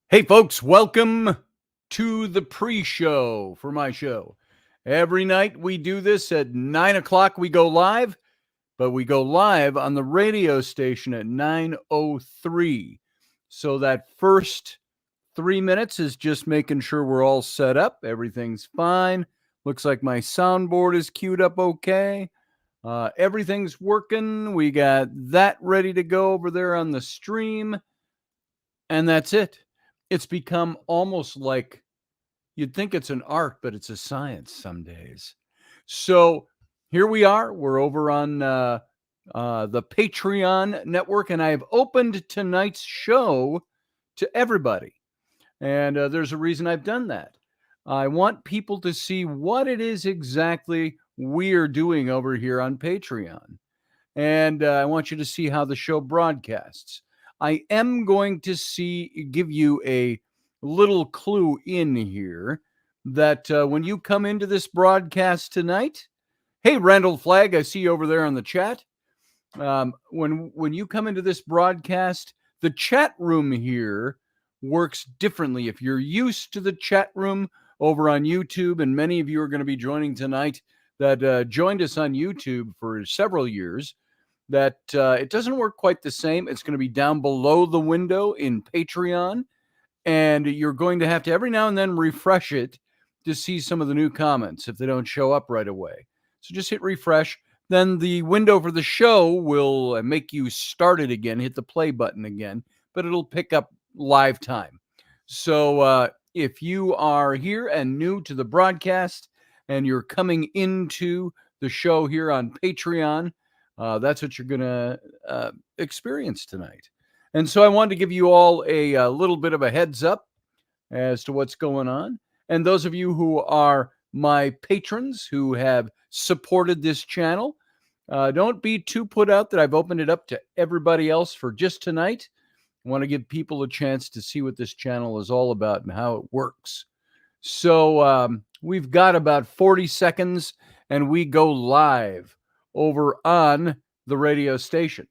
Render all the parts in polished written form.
Hey, folks, welcome to the pre-show for my show. Every night we do this at 9 o'clock. We go live, but we go live on the radio station at 9:03. So that first 3 minutes is just making sure we're all set up. Everything's fine. Looks like my soundboard is queued up okay. Everything's working. We got that ready to go over there on the stream. And that's it. It's become almost like you'd think it's an art, but it's a science some days. So here we are. We're over on the Patreon network, and I've opened tonight's show to everybody. And there's a reason I've done that. I want people to see what it is exactly we're doing over here on Patreon. And I want you to see how the show broadcasts. I am going to give you a little clue in here that when you come into this broadcast tonight, hey, Randall Flagg, I see you over there on the chat. When you come into this broadcast, the chat room here works differently. If you're used to the chat room over on YouTube, and many of you are going to be joining tonight that joined us on YouTube for several years, that it doesn't work quite the same. It's going to be down below the window in Patreon, and you're going to have to every now and then refresh it to see some of the new comments if they don't show up right away. So just hit refresh. Then the window for the show will make you start it again, hit the play button again, but it'll pick up live time. So if you are here and new to the broadcast and you're coming into the show here on Patreon, that's what you're going to experience tonight. And so I wanted to give you all a little bit of a heads up as to what's going on. And those of you who are my patrons who have supported this channel, don't be too put out that I've opened it up to everybody else for just tonight. I want to give people a chance to see what this channel is all about and how it works. So we've got about 40 seconds and we go live over on the radio station.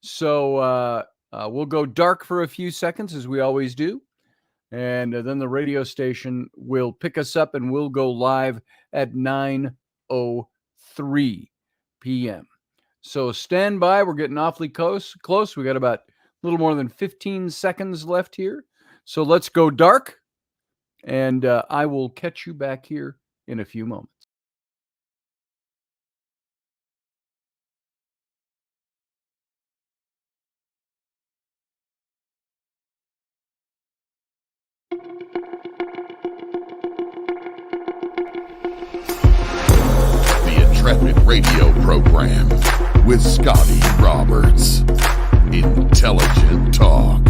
So we'll go dark for a few seconds, as we always do. And then the radio station will pick us up and we'll go live at 9:03 p.m. So stand by. We're getting awfully close. We got about a little more than 15 seconds left here. So let's go dark. And I will catch you back here in a few moments. The Intrepid radio program with Scotty Roberts. Intelligent talk.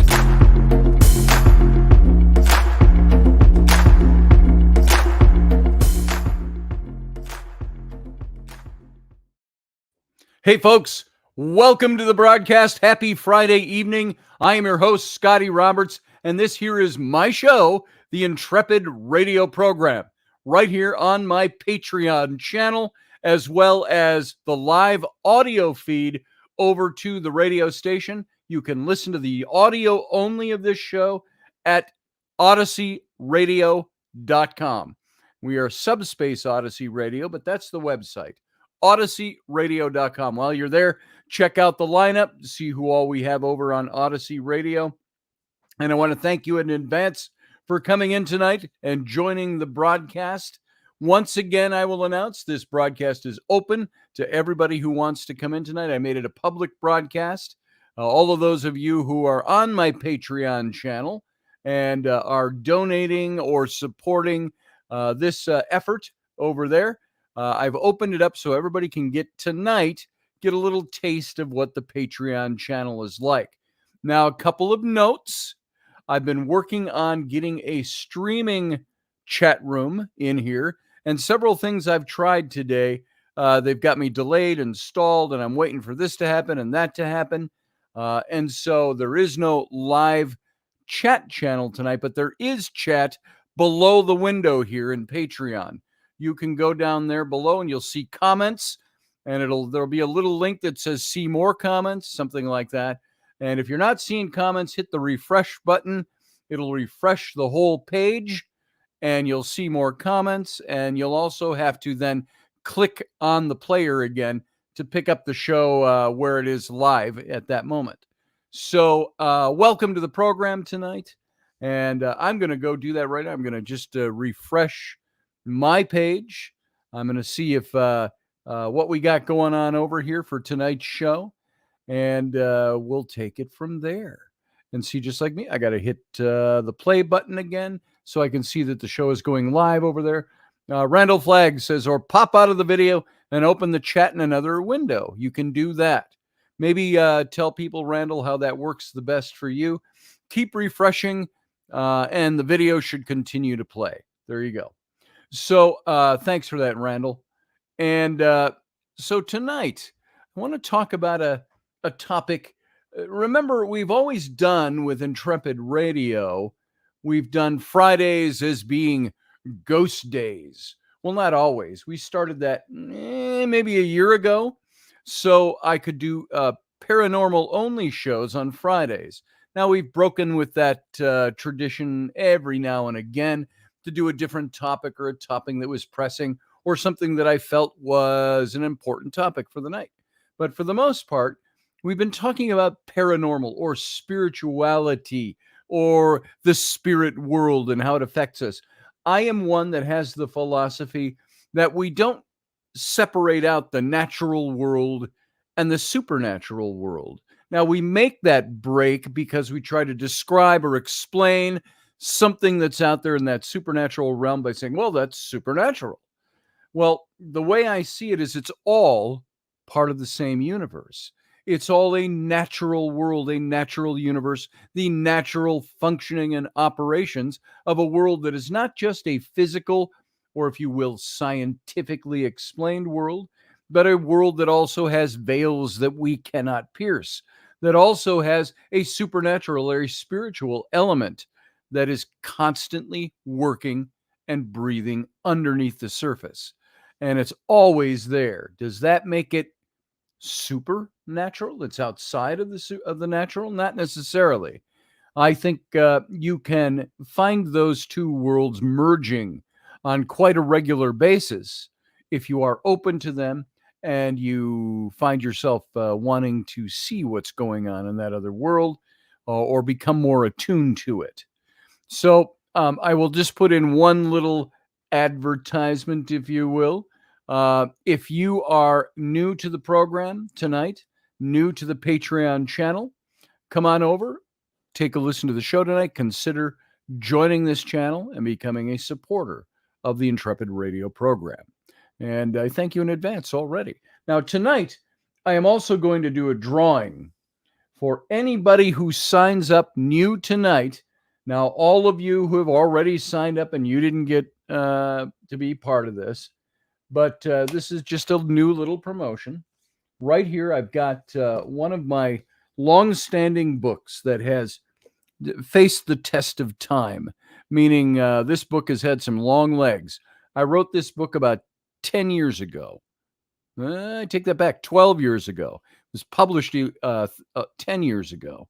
Hey, folks, welcome to the broadcast. Happy Friday evening. I am your host, Scotty Roberts, and this here is my show, the Intrepid radio program, right here on my Patreon channel, as well as the live audio feed over to the radio station. You can listen to the audio only of this show at odysseyradio.com. We are Subspace Odyssey Radio, but that's the website. odysseyradio.com. While you're there, check out the lineup to see who all we have over on Odyssey Radio. And I want to thank you in advance for coming in tonight and joining the broadcast. Once again, I will announce this broadcast is open to everybody who wants to come in tonight. I made it a public broadcast. All of those of you who are on my Patreon channel and are donating or supporting this effort over there, I've opened it up so everybody can get a little taste of what the Patreon channel is like. Now, a couple of notes. I've been working on getting a streaming chat room in here, and several things I've tried today. They've got me delayed and stalled, and I'm waiting for this to happen and that to happen. And so there is no live chat channel tonight, but there is chat below the window here in Patreon. You can go down there below and you'll see comments, and there'll be a little link that says see more comments, something like that. And if you're not seeing comments, hit the refresh button It'll refresh the whole page, and you'll see more comments, and you'll also have to then click on the player again to pick up the show where it is live at that moment. So welcome to the program tonight, and I'm going to go do that right now. I'm going to just refresh my page. I'm going to see if what we got going on over here for tonight's show, and we'll take it from there. And see, just like me, I got to hit the play button again so I can see that the show is going live over there. Randall Flagg says, or pop out of the video and open the chat in another window. You can do that. Maybe tell people, Randall, how that works the best for you. Keep refreshing, and the video should continue to play. There you go. So thanks for that, Randall. And so tonight, I want to talk about a topic. Remember, we've always done with Intrepid Radio, we've done Fridays as being ghost days. Well, not always. We started that maybe a year ago, so I could do paranormal only shows on Fridays. Now we've broken with that tradition every now and again to do a different topic or a topic that was pressing or something that I felt was an important topic for the night. But for the most part, we've been talking about paranormal or spirituality or the spirit world and how it affects us. I am one that has the philosophy that we don't separate out the natural world and the supernatural world. Now, we make that break because we try to describe or explain something that's out there in that supernatural realm by saying, well, that's supernatural. Well, the way I see it is it's all part of the same universe. It's all a natural world, a natural universe, the natural functioning and operations of a world that is not just a physical, or if you will, scientifically explained world, but a world that also has veils that we cannot pierce, that also has a supernatural or a spiritual element that is constantly working and breathing underneath the surface. And it's always there. Does that make it supernatural? It's outside of the natural? Not necessarily. I think you can find those two worlds merging on quite a regular basis if you are open to them and you find yourself wanting to see what's going on in that other world or become more attuned to it. So I will just put in one little advertisement, if you will. If you are new to the program tonight, new to the Patreon channel, come on over, take a listen to the show tonight, consider joining this channel and becoming a supporter of the Intrepid Radio program. And I thank you in advance already. Now, tonight, I am also going to do a drawing for anybody who signs up new tonight. Now, all of you who have already signed up and you didn't get to be part of this, but this is just a new little promotion. Right here, I've got one of my long-standing books that has faced the test of time, meaning this book has had some long legs. I wrote this book about 10 years ago. I take that back, 12 years ago. It was published 10 years ago.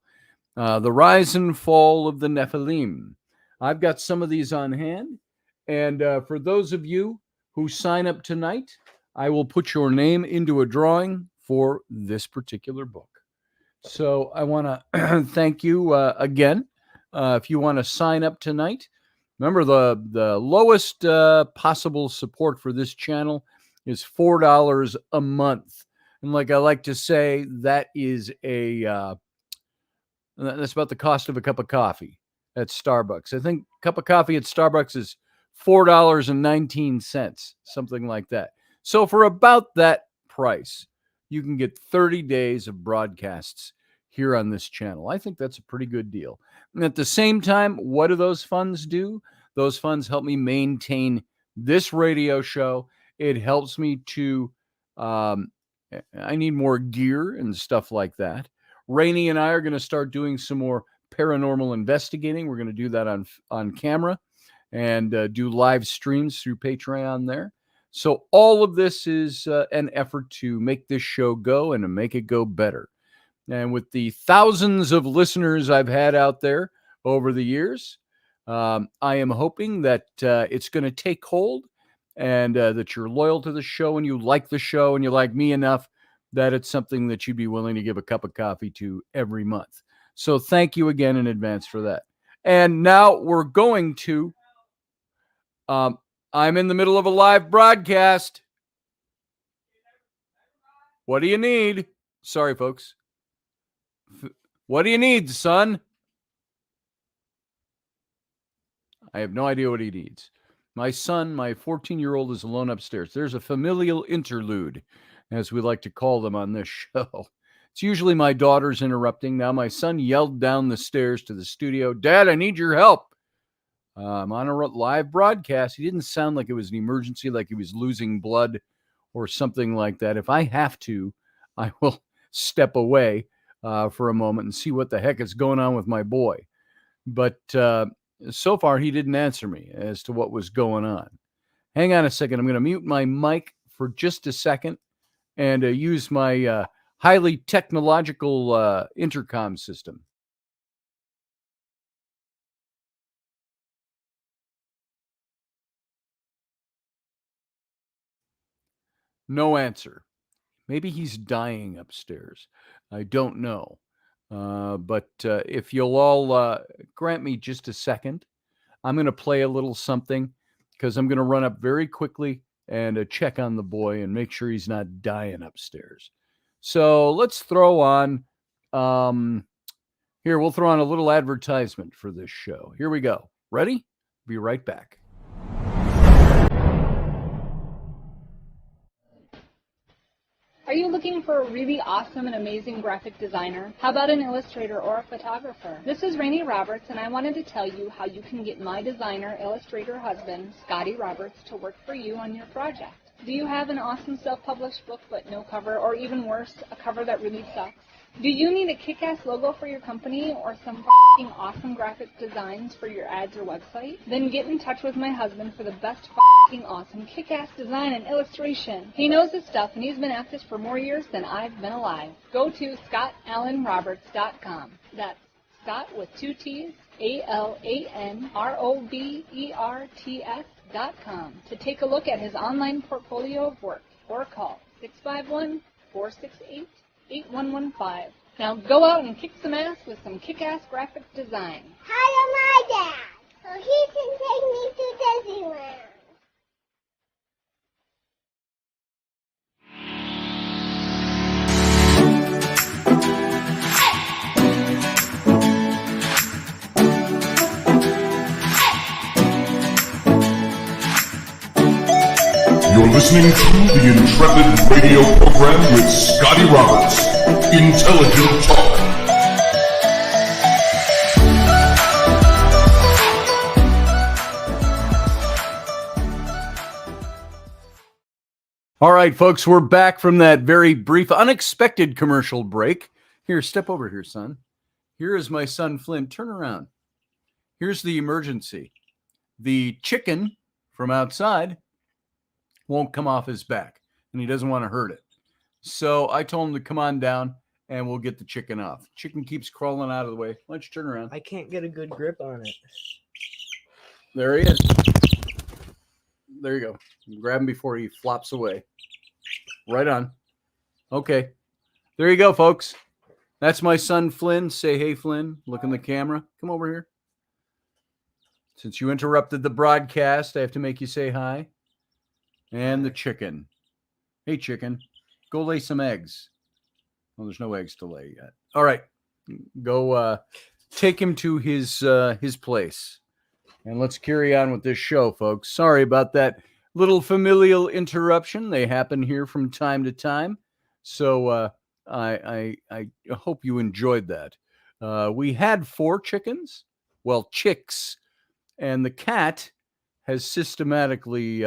The Rise and Fall of the Nephilim. I've got some of these on hand. And for those of you who sign up tonight, I will put your name into a drawing for this particular book. So I want to thank you again. If you want to sign up tonight, remember the lowest possible support for this channel is $4 a month. And like I like to say, that is that's about the cost of a cup of coffee at Starbucks. I think a cup of coffee at Starbucks is $4.19, something like that. So for about that price, you can get 30 days of broadcasts here on this channel. I think that's a pretty good deal. And at the same time, what do those funds do? Those funds help me maintain this radio show. It helps me to, I need more gear and stuff like that. Rainey and I are going to start doing some more paranormal investigating. We're going to do that on camera and do live streams through Patreon there. So all of this is an effort to make this show go and to make it go better. And with the thousands of listeners I've had out there over the years. I am hoping that it's going to take hold and that you're loyal to the show and you like the show and you like me enough that it's something that you'd be willing to give a cup of coffee to every month. So thank you again in advance for that. And now we're going to, I'm in the middle of a live broadcast. What do you need? Sorry, folks. What do you need, son? I have no idea what he needs. My son, my 14-year-old, is alone upstairs. There's a familial interlude, as we like to call them on this show. It's usually my daughter's interrupting. Now my son yelled down the stairs to the studio, "Dad, I need your help." I'm on a live broadcast. He didn't sound like it was an emergency, like he was losing blood or something like that. If I have to, I will step away for a moment and see what the heck is going on with my boy. But so far, he didn't answer me as to what was going on. Hang on a second. I'm going to mute my mic for just a second and use my highly technological intercom system. No answer. Maybe he's dying upstairs. I don't know. But if you'll all grant me just a second, I'm going to play a little something because I'm going to run up very quickly and check on the boy and make sure he's not dying upstairs. So let's throw on, here, we'll throw on a little advertisement for this show. Here we go. Ready? Be right back. Are you looking for a really awesome and amazing graphic designer? How about an illustrator or a photographer? This is Rainey Roberts, and I wanted to tell you how you can get my designer, illustrator husband, Scotty Roberts, to work for you on your project. Do you have an awesome self-published book but no cover, or even worse, a cover that really sucks? Do you need a kick-ass logo for your company or some f***ing awesome graphic designs for your ads or website? Then get in touch with my husband for the best f***ing awesome kick-ass design and illustration. He knows his stuff and he's been at this for more years than I've been alive. Go to ScottAllenRoberts.com. That's Scott with 2 T's, ALANROBERTS.com to take a look at his online portfolio of work or call 651-468-8115. Now go out and kick some ass with some kick-ass graphic design. Hire my dad so he can take me to Disneyland. You're listening to the Intrepid radio program with Scotty Roberts. Intelligent Talk. All right, folks, we're back from that very brief, unexpected commercial break. Here, step over here, son. Here is my son, Flynn. Turn around. Here's the emergency. The chicken from outside won't come off his back, and he doesn't want to hurt it. So I told him to come on down, and we'll get the chicken off. Chicken keeps crawling out of the way. Why don't you turn around? I can't get a good grip on it. There he is. There you go. Grab him before he flops away. Right on. Okay. There you go, folks. That's my son, Flynn. Say, hey, Flynn. Look in the camera. Come over here. Since you interrupted the broadcast, I have to make you say hi. And the chicken. Hey, chicken. Go lay some eggs. Well, there's no eggs to lay yet. All right. Go take him to his place. And let's carry on with this show, folks. Sorry about that little familial interruption. They happen here from time to time. So I hope you enjoyed that. We had 4 chickens. Well, chicks. And the cat has systematically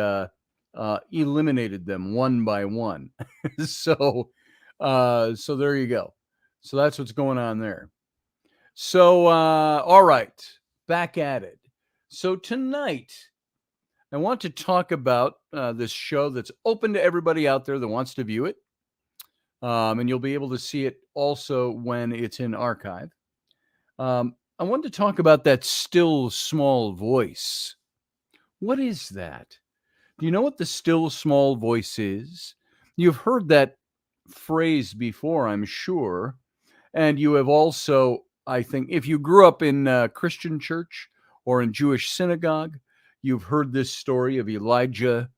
eliminated them one by one. So there you go. So that's what's going on there. So, all right, back at it. So tonight, I want to talk about this show that's open to everybody out there that wants to view it. And you'll be able to see it also when it's in archive. I wanted to talk about that still small voice. What is that? Do you know what the still small voice is? You've heard that phrase before, I'm sure. And you have also, I think, if you grew up in a Christian church or in Jewish synagogue, you've heard this story of Elijah,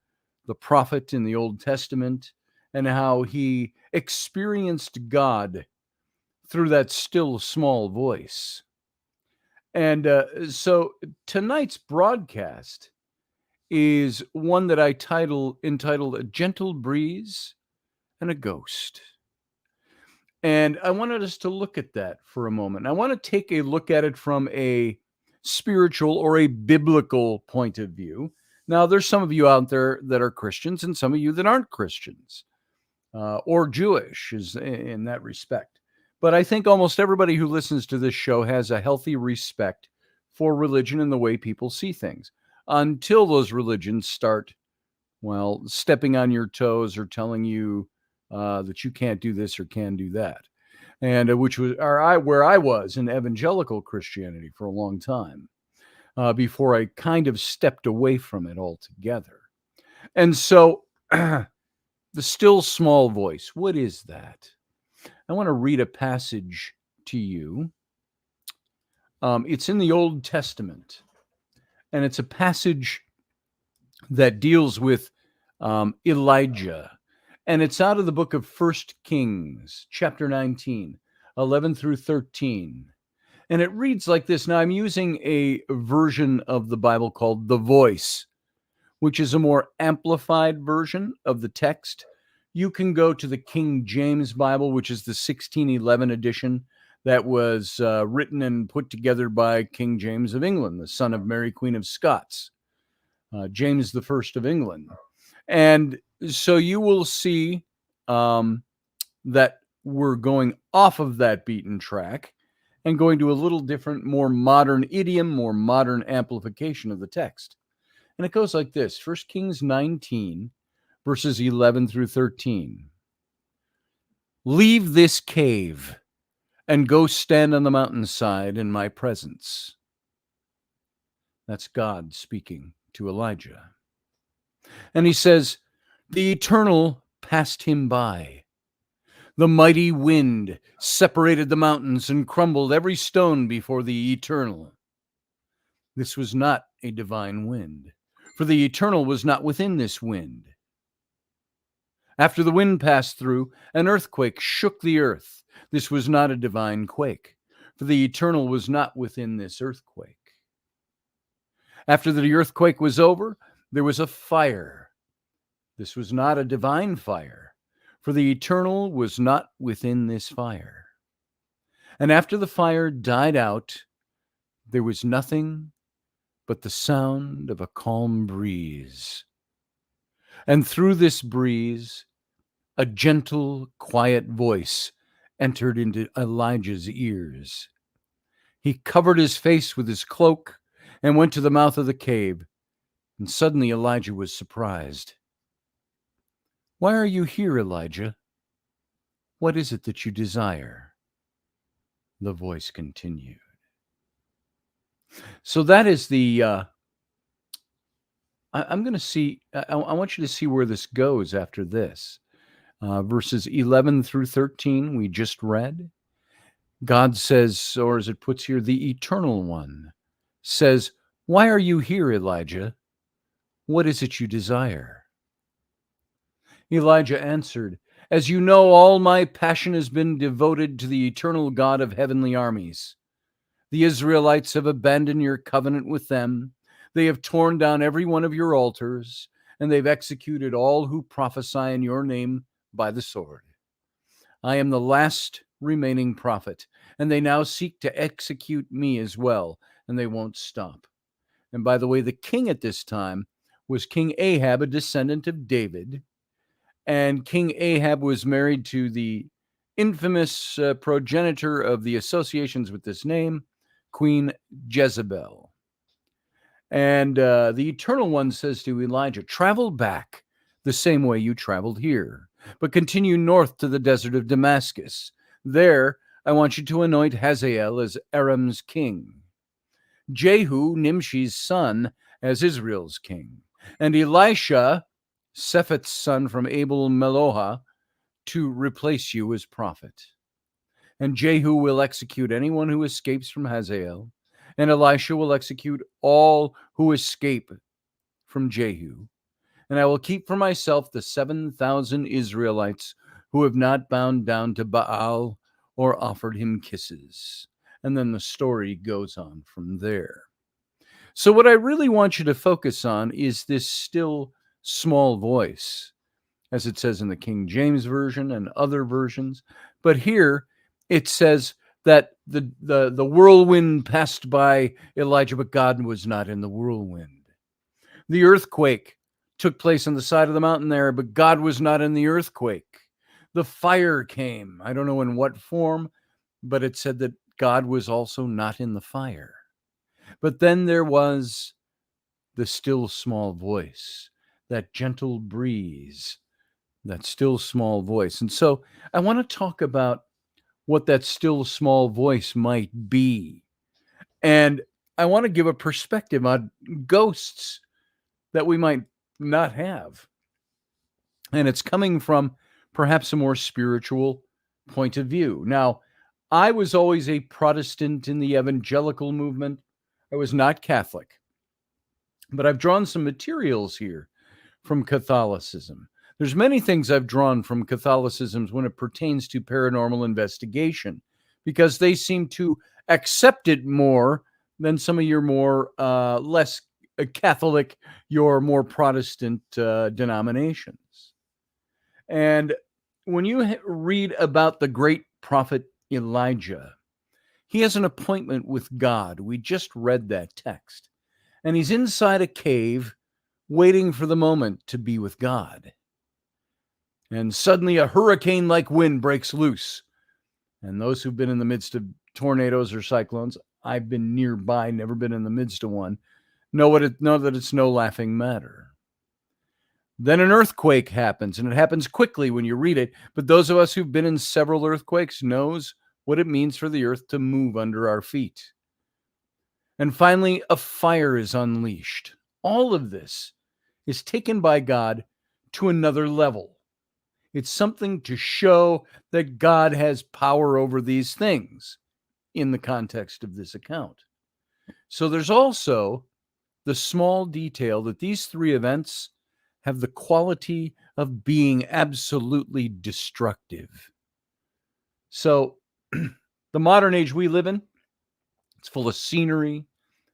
the prophet in the Old Testament, and how he experienced God through that still small voice. And so tonight's broadcast is one that I entitled "A Gentle Breeze and a Ghost." And I wanted us to look at that for a moment. I want to take a look at it from a spiritual or a biblical point of view. Now, there's some of you out there that are Christians and some of you that aren't Christians or Jewish is in that respect. But I think almost everybody who listens to this show has a healthy respect for religion and the way people see things until those religions start, well, stepping on your toes or telling you that you can't do this or can do that. And which was where I was in evangelical Christianity for a long time before I kind of stepped away from it altogether. And so the still small voice, what is that? I want to read a passage to you. It's in the Old Testament, and it's a passage that deals with Elijah. And it's out of the book of 1 Kings, chapter 19, 11 through 13. And it reads like this. Now, I'm using a version of the Bible called The Voice, which is a more amplified version of the text. You can go to the King James Bible, which is the 1611 edition that was written and put together by King James of England, the son of Mary, Queen of Scots, James the First of England. And so you will see that we're going off of that beaten track and going to a little different, more modern idiom, more modern amplification of the text. And it goes like this, 1 Kings 19, verses 11 through 13. Leave this cave and go stand on the mountainside in my presence. That's God speaking to Elijah. And he says, the Eternal passed him by. The mighty wind separated the mountains and crumbled every stone before the Eternal. This was not a divine wind, for the Eternal was not within this wind. After the wind passed through, an earthquake shook the earth. This was not a divine quake, for the Eternal was not within this earthquake. After the earthquake was over, there was a fire. This was not a divine fire, for the Eternal was not within this fire. And after the fire died out, there was nothing but the sound of a calm breeze. And through this breeze, a gentle, quiet voice entered into Elijah's ears. He covered his face with his cloak and went to the mouth of the cave. And suddenly Elijah was surprised. Why are you here, Elijah? What is it that you desire? The voice continued. So that is the, I'm going to see, I want you to see where this goes after this. Verses 11 through 13, we just read. God says, or as it puts here, the Eternal One says, why are you here, Elijah? What is it you desire? Elijah answered, as you know, all my passion has been devoted to the eternal God of heavenly armies. The Israelites have abandoned your covenant with them. They have torn down every one of your altars, and they've executed all who prophesy in your name by the sword. I am the last remaining prophet, and they now seek to execute me as well, and they won't stop. And by the way, the king at this time was King Ahab, a descendant of David. And King Ahab was married to the infamous progenitor of the associations with this name, Queen Jezebel. And the Eternal One says to Elijah, travel back the same way you traveled here, but continue north to the desert of Damascus. There, I want you to anoint Hazael as Aram's king, Jehu, Nimshi's son, as Israel's king, and Elisha, Sephat's son from Abel Meloha, to replace you as prophet. And Jehu will execute anyone who escapes from Hazael, and Elisha will execute all who escape from Jehu. And I will keep for myself the 7,000 Israelites who have not bowed down to Baal or offered him kisses. And then the story goes on from there. So what I really want you to focus on is this still small voice, as it says in the King James Version and other versions. But here it says that the whirlwind passed by Elijah, but God was not in the whirlwind. The earthquake took place on the side of the mountain there, but God was not in the earthquake. The fire came. I don't know in what form, but it said that God was also not in the fire. But then there was the still small voice, that gentle breeze, that still small voice. And so I want to talk about what that still small voice might be. And I want to give a perspective on ghosts that we might not have. And it's coming from perhaps a more spiritual point of view. Now, I was always a Protestant in the evangelical movement. I was not Catholic. But I've drawn some materials here from Catholicism. There's many things I've drawn from Catholicism when it pertains to paranormal investigation, because they seem to accept it more than some of your more less Catholic, your more Protestant denominations. And when you read about the great prophet Elijah, he has an appointment with God. We just read that text. And he's inside a cave waiting for the moment to be with God. And suddenly a hurricane-like wind breaks loose. And those who've been in the midst of tornadoes or cyclones, I've been nearby, never been in the midst of one, know that it's no laughing matter. Then an earthquake happens, and it happens quickly when you read it. But those of us who've been in several earthquakes knows what it means for the earth to move under our feet. And finally, a fire is unleashed. All of this is taken by God to another level. It's something to show that God has power over these things in the context of this account. So there's also the small detail that these three events have the quality of being absolutely destructive. So the modern age we live in, it's full of scenery,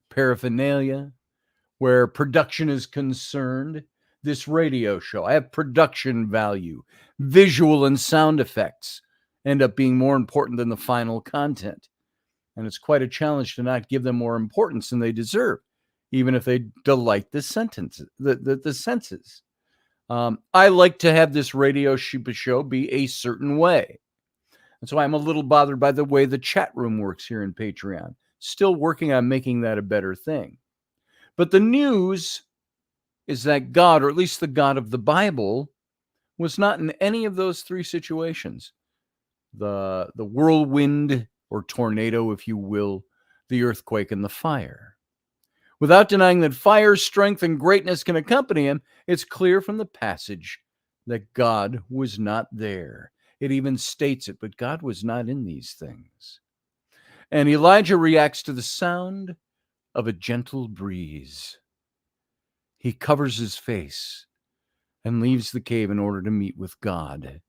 paraphernalia, where production is concerned. This radio show, I have production value. Visual and sound effects end up being more important than the final content. And it's quite a challenge to not give them more importance than they deserve, even if they delight the senses. I like to have this radio show be a certain way. And so I'm a little bothered by the way the chat room works here in Patreon. Still working on making that a better thing. But the news is that God, or at least the God of the Bible, was not in any of those three situations. The whirlwind or tornado, if you will, the earthquake and the fire. Without denying that fire, strength, and greatness can accompany him, it's clear from the passage that God was not there. It even states it, but God was not in these things. And Elijah reacts to the sound of a gentle breeze. He covers his face and leaves the cave in order to meet with God.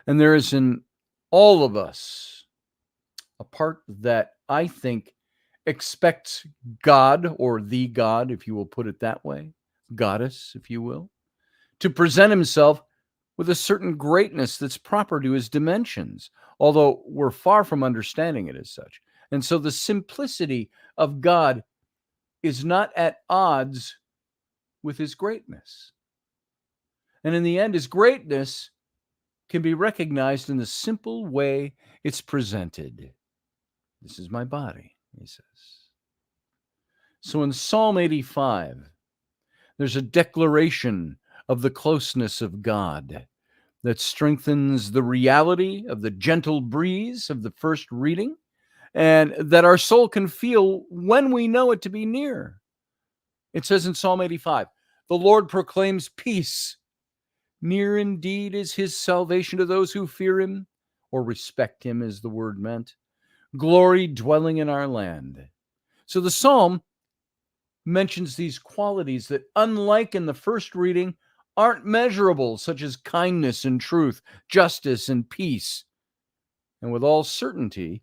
And there is in all of us a part that I think expects God, or the God, if you will put it that way, goddess, if you will, to present himself with a certain greatness that's proper to his dimensions, although we're far from understanding it as such. And so the simplicity of God is not at odds with his greatness. And in the end, his greatness can be recognized in the simple way it's presented. This is my body, he says. So in Psalm 85, there's a declaration of the closeness of God. that strengthens the reality of the gentle breeze of the first reading, and that our soul can feel when we know it to be near. It says in Psalm 85, the Lord proclaims peace. Near indeed is his salvation to those who fear him, or respect him, as the word meant. Glory dwelling in our land. So the psalm mentions these qualities that, unlike in the first reading, aren't measurable, such as kindness and truth, justice and peace. And with all certainty,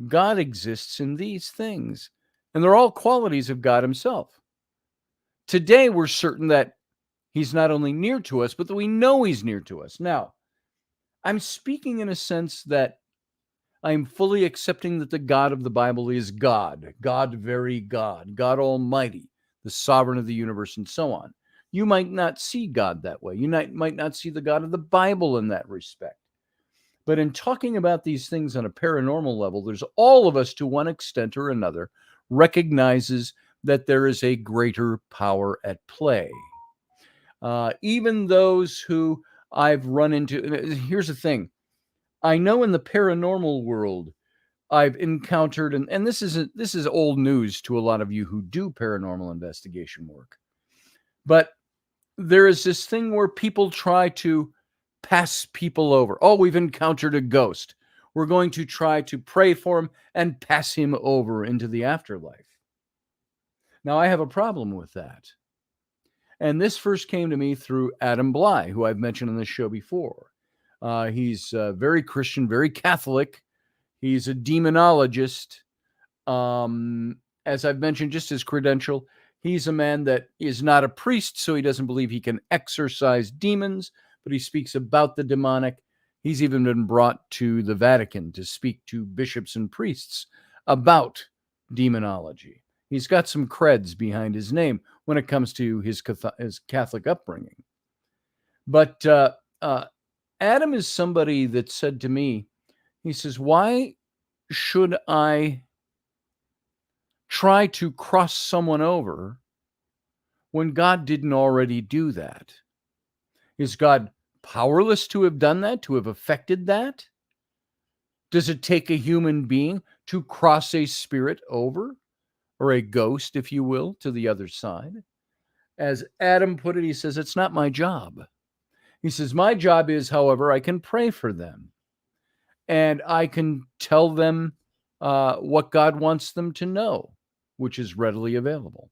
God exists in these things, and they're all qualities of God himself. Today, we're certain that he's not only near to us, but that we know he's near to us. Now, I'm speaking in a sense that I'm fully accepting that the God of the Bible is God, God, very God, God Almighty, the sovereign of the universe, and so on. You might not see God that way. You might not see the God of the Bible in that respect. But in talking about these things on a paranormal level, there's all of us, to one extent or another, recognizes that there is a greater power at play. Even those who I've run into, here's the thing. I know in the paranormal world, I've encountered, and this is old news to a lot of you who do paranormal investigation work, but there is this thing where people try to pass people over. Oh, we've encountered a ghost. We're going to try to pray for him and pass him over into the afterlife. Now, I have a problem with that. And this first came to me through Adam Bly, who I've mentioned on this show before. He's very Christian, very Catholic. He's a demonologist. As I've mentioned, just his credential, he's a man that is not a priest, so he doesn't believe he can exorcise demons, but he speaks about the demonic. He's even been brought to the Vatican to speak to bishops and priests about demonology. He's got some creds behind his name when it comes to his Catholic upbringing. But Adam is somebody that said to me, he says, why should I try to cross someone over when God didn't already do that? Is God powerless to have done that, to have affected that? Does it take a human being to cross a spirit over, or a ghost, if you will, to the other side? As Adam put it, he says, it's not my job. He says, my job is, however, I can pray for them, and I can tell them what God wants them to know, which is readily available.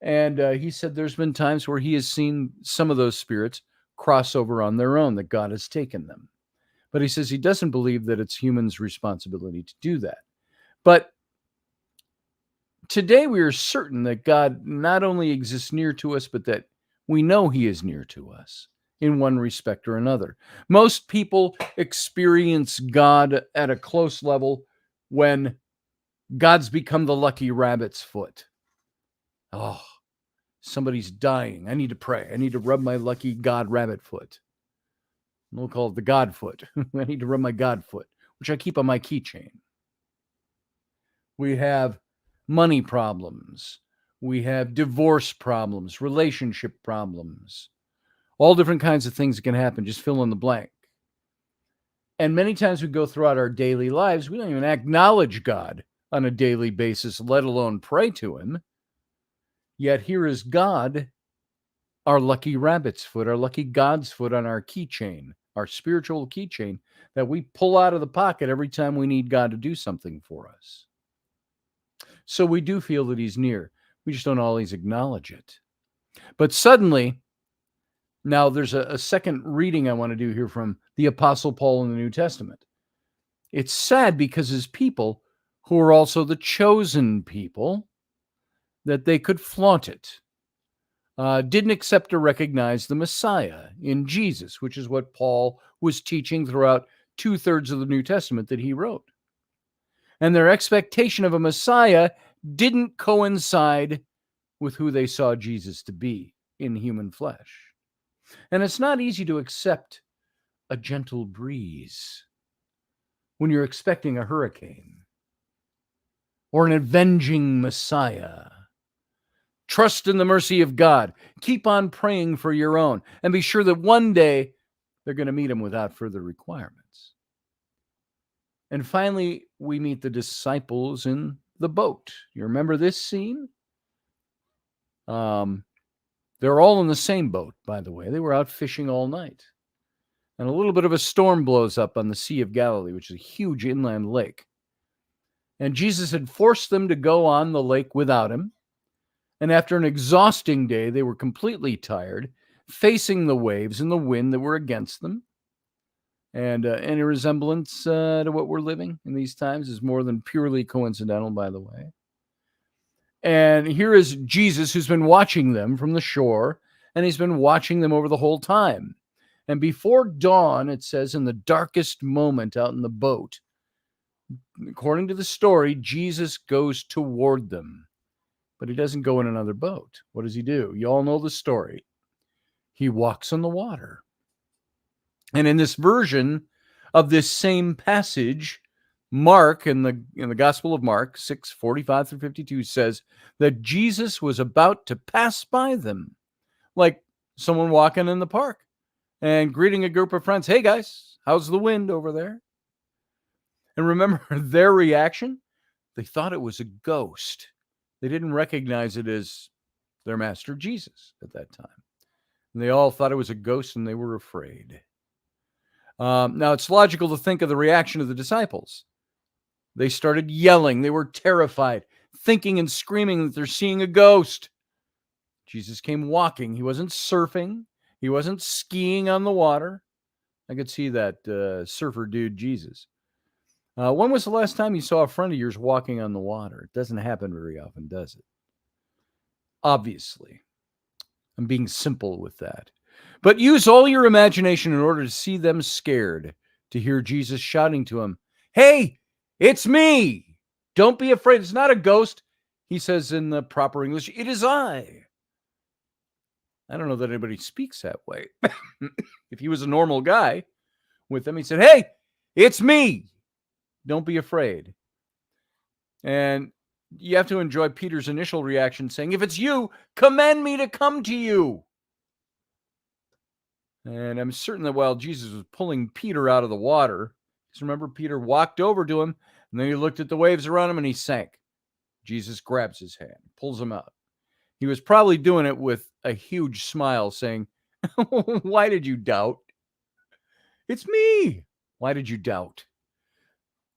And he said there's been times where he has seen some of those spirits cross over on their own, that God has taken them. But he says he doesn't believe that it's humans' responsibility to do that. But today we are certain that God not only exists near to us, but that we know he is near to us in one respect or another. Most people experience God at a close level when God's become the lucky rabbit's foot. Oh, somebody's dying. I need to pray. I need to rub my lucky God rabbit foot. We'll call it the God foot. I need to rub my God foot, which I keep on my keychain. We have money problems. We have divorce problems, relationship problems, all different kinds of things that can happen. Just fill in the blank. And many times we go throughout our daily lives, we don't even acknowledge God on a daily basis, let alone pray to him. Yet here is God, our lucky rabbit's foot, our lucky God's foot on our keychain, our spiritual keychain that we pull out of the pocket every time we need God to do something for us. So we do feel that he's near. We just don't always acknowledge it. But suddenly, now there's a second reading I want to do here from the Apostle Paul in the New Testament. It's sad because his people, who are also the chosen people, that they could flaunt it, didn't accept or recognize the Messiah in Jesus, which is what Paul was teaching throughout 2/3 of the New Testament that he wrote. And their expectation of a Messiah didn't coincide with who they saw Jesus to be in human flesh. And it's not easy to accept a gentle breeze when you're expecting a hurricane or an avenging Messiah. Trust in the mercy of God. Keep on praying for your own, and be sure that one day They're going to meet him without further requirements. And finally, we meet the disciples in the boat. You remember this scene? They're all in the same boat, by the way. They were out fishing all night. And a little bit of a storm blows up on the Sea of Galilee, which is a huge inland lake. And Jesus had forced them to go on the lake without him. And after an exhausting day, they were completely tired, facing the waves and the wind that were against them. And any resemblance to what we're living in these times is more than purely coincidental, by the way. And here is Jesus, who's been watching them from the shore, and he's been watching them over the whole time. And before dawn, it says, in the darkest moment out in the boat, according to the story, Jesus goes toward them. But he doesn't go in another boat. What does he do? You all know the story. He walks on the water. And in this version of this same passage, Mark, in the Gospel of Mark, 6:45 through 52, says that Jesus was about to pass by them, like someone walking in the park and greeting a group of friends. Hey, guys, how's the wind over there? And remember their reaction? They thought it was a ghost. They didn't recognize it as their master Jesus at that time. And they all thought it was a ghost, and they were afraid. Now, it's logical to think of the reaction of the disciples. They started yelling. They were terrified, thinking and screaming that they're seeing a ghost. Jesus came walking. He wasn't surfing. He wasn't skiing on the water. I could see that surfer dude, Jesus. When was the last time you saw a friend of yours walking on the water? It doesn't happen very often, does it? Obviously. I'm being simple with that. But use all your imagination in order to see them scared, to hear Jesus shouting to them, "Hey, it's me. Don't be afraid. It's not a ghost." He says in the proper English, "It is I." I don't know that anybody speaks that way. If he was a normal guy with them, he said, "Hey, it's me. Don't be afraid." And you have to enjoy Peter's initial reaction saying, "If it's you, command me to come to you." And I'm certain that while Jesus was pulling Peter out of the water, just remember Peter walked over to him, and then he looked at the waves around him and he sank. Jesus grabs his hand, pulls him out. He was probably doing it with a huge smile, saying, "Why did you doubt? It's me. Why did you doubt?"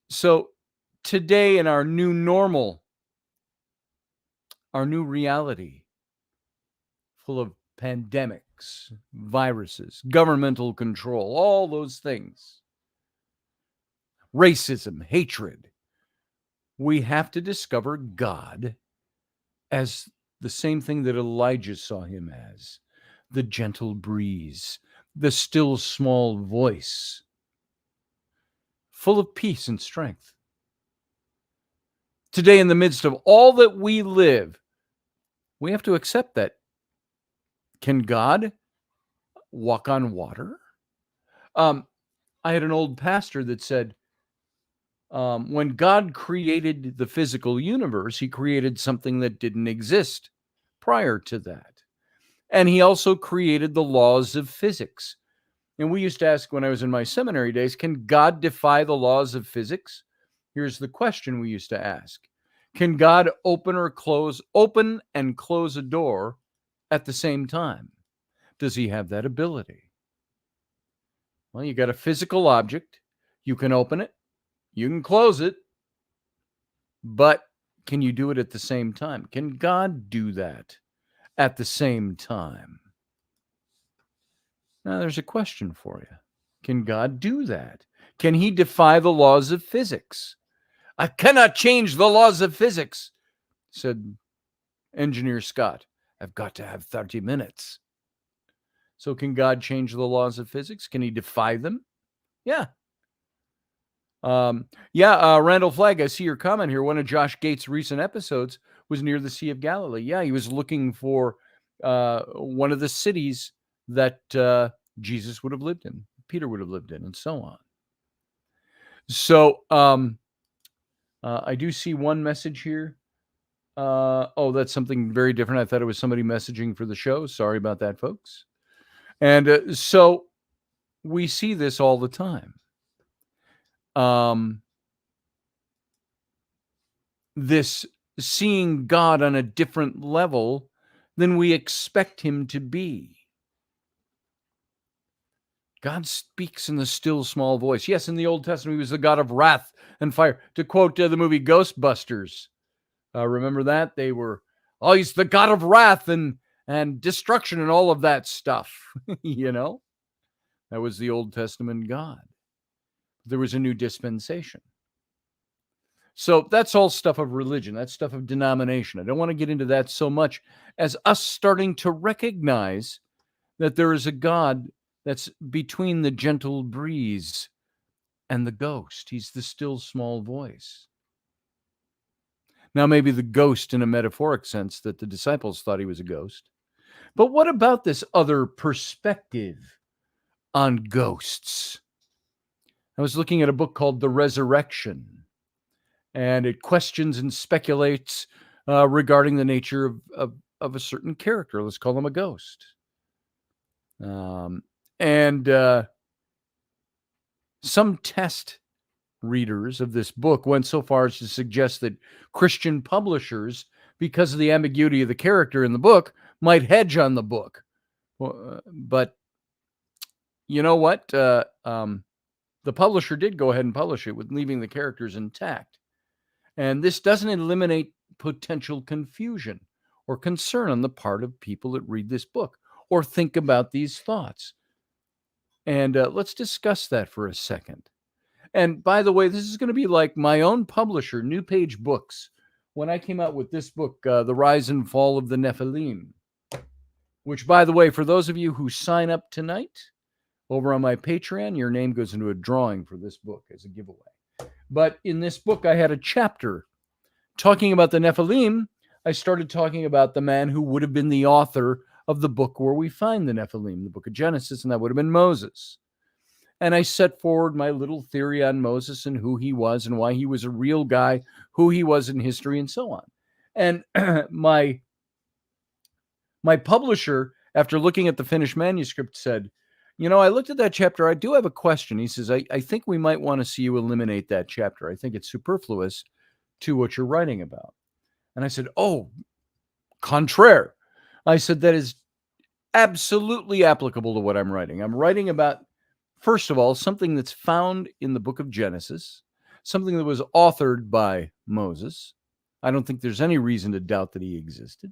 So today, in our new normal, our new reality, full of pandemics, viruses, governmental control, all those things, racism, hatred, we have to discover God as the same thing that Elijah saw him as: the gentle breeze, the still small voice, full of peace and strength. Today, in the midst of all that we live, we have to accept that. Can God walk on water? I had an old pastor that said, when God created the physical universe, he created something that didn't exist prior to that. And he also created the laws of physics. And we used to ask when I was in my seminary days, can God defy the laws of physics? Here's the question we used to ask. Can God open and close a door at the same time? Does he have that ability? Well, you got a physical object. You can open it. You can close it. But can you do it at the same time? Can God do that at the same time? Now, there's a question for you. Can God do that? Can he defy the laws of physics? "I cannot change the laws of physics," said Engineer Scott. "I've got to have 30 minutes. So can God change the laws of physics? Can he defy them? Yeah. Randall Flagg, I see your comment here. One of Josh Gates' recent episodes was near the Sea of Galilee. Yeah, he was looking for one of the cities that Jesus would have lived in, Peter would have lived in, and so on. So I do see one message here. That's something very different. I thought it was somebody messaging for the show. Sorry about that, folks. And so we see this all the time. This seeing God on a different level than we expect him to be. God speaks in the still small voice. Yes, in the Old Testament, he was the God of wrath and fire. To quote the movie Ghostbusters, remember that? They were, oh, he's the God of wrath and destruction and all of that stuff. You know, that was the Old Testament God. There was a new dispensation. So that's all stuff of religion. That's stuff of denomination. I don't want to get into that so much as us starting to recognize that there is a God that's between the gentle breeze and the ghost. He's the still small voice. Now, maybe the ghost in a metaphoric sense that the disciples thought he was a ghost. But what about this other perspective on ghosts? I was looking at a book called The Resurrection, and it questions and speculates regarding the nature of a certain character. Let's call him a ghost. Some test readers of this book went so far as to suggest that Christian publishers, because of the ambiguity of the character in the book, might hedge on the book. But you know what? The publisher did go ahead and publish it with leaving the characters intact. And this doesn't eliminate potential confusion or concern on the part of people that read this book or think about these thoughts. And let's discuss that for a second. And by the way, this is going to be like my own publisher, New Page Books, when I came out with this book, The Rise and Fall of the Nephilim, which, by the way, for those of you who sign up tonight over on my Patreon, your name goes into a drawing for this book as a giveaway. But in this book, I had a chapter talking about the Nephilim. I started talking about the man who would have been the author of the book where we find the Nephilim, the book of Genesis, and that would have been Moses. And I set forward my little theory on Moses and who he was and why he was a real guy, who he was in history, and so on. And my publisher, after looking at the finished manuscript, said, you know, I looked at that chapter. I do have a question. He says, I think we might want to see you eliminate that chapter. I think it's superfluous to what you're writing about. And I said, oh, contraire. I said, that is absolutely applicable to what I'm writing. I'm writing about, first of all, something that's found in the book of Genesis, something that was authored by Moses. I don't think there's any reason to doubt that he existed.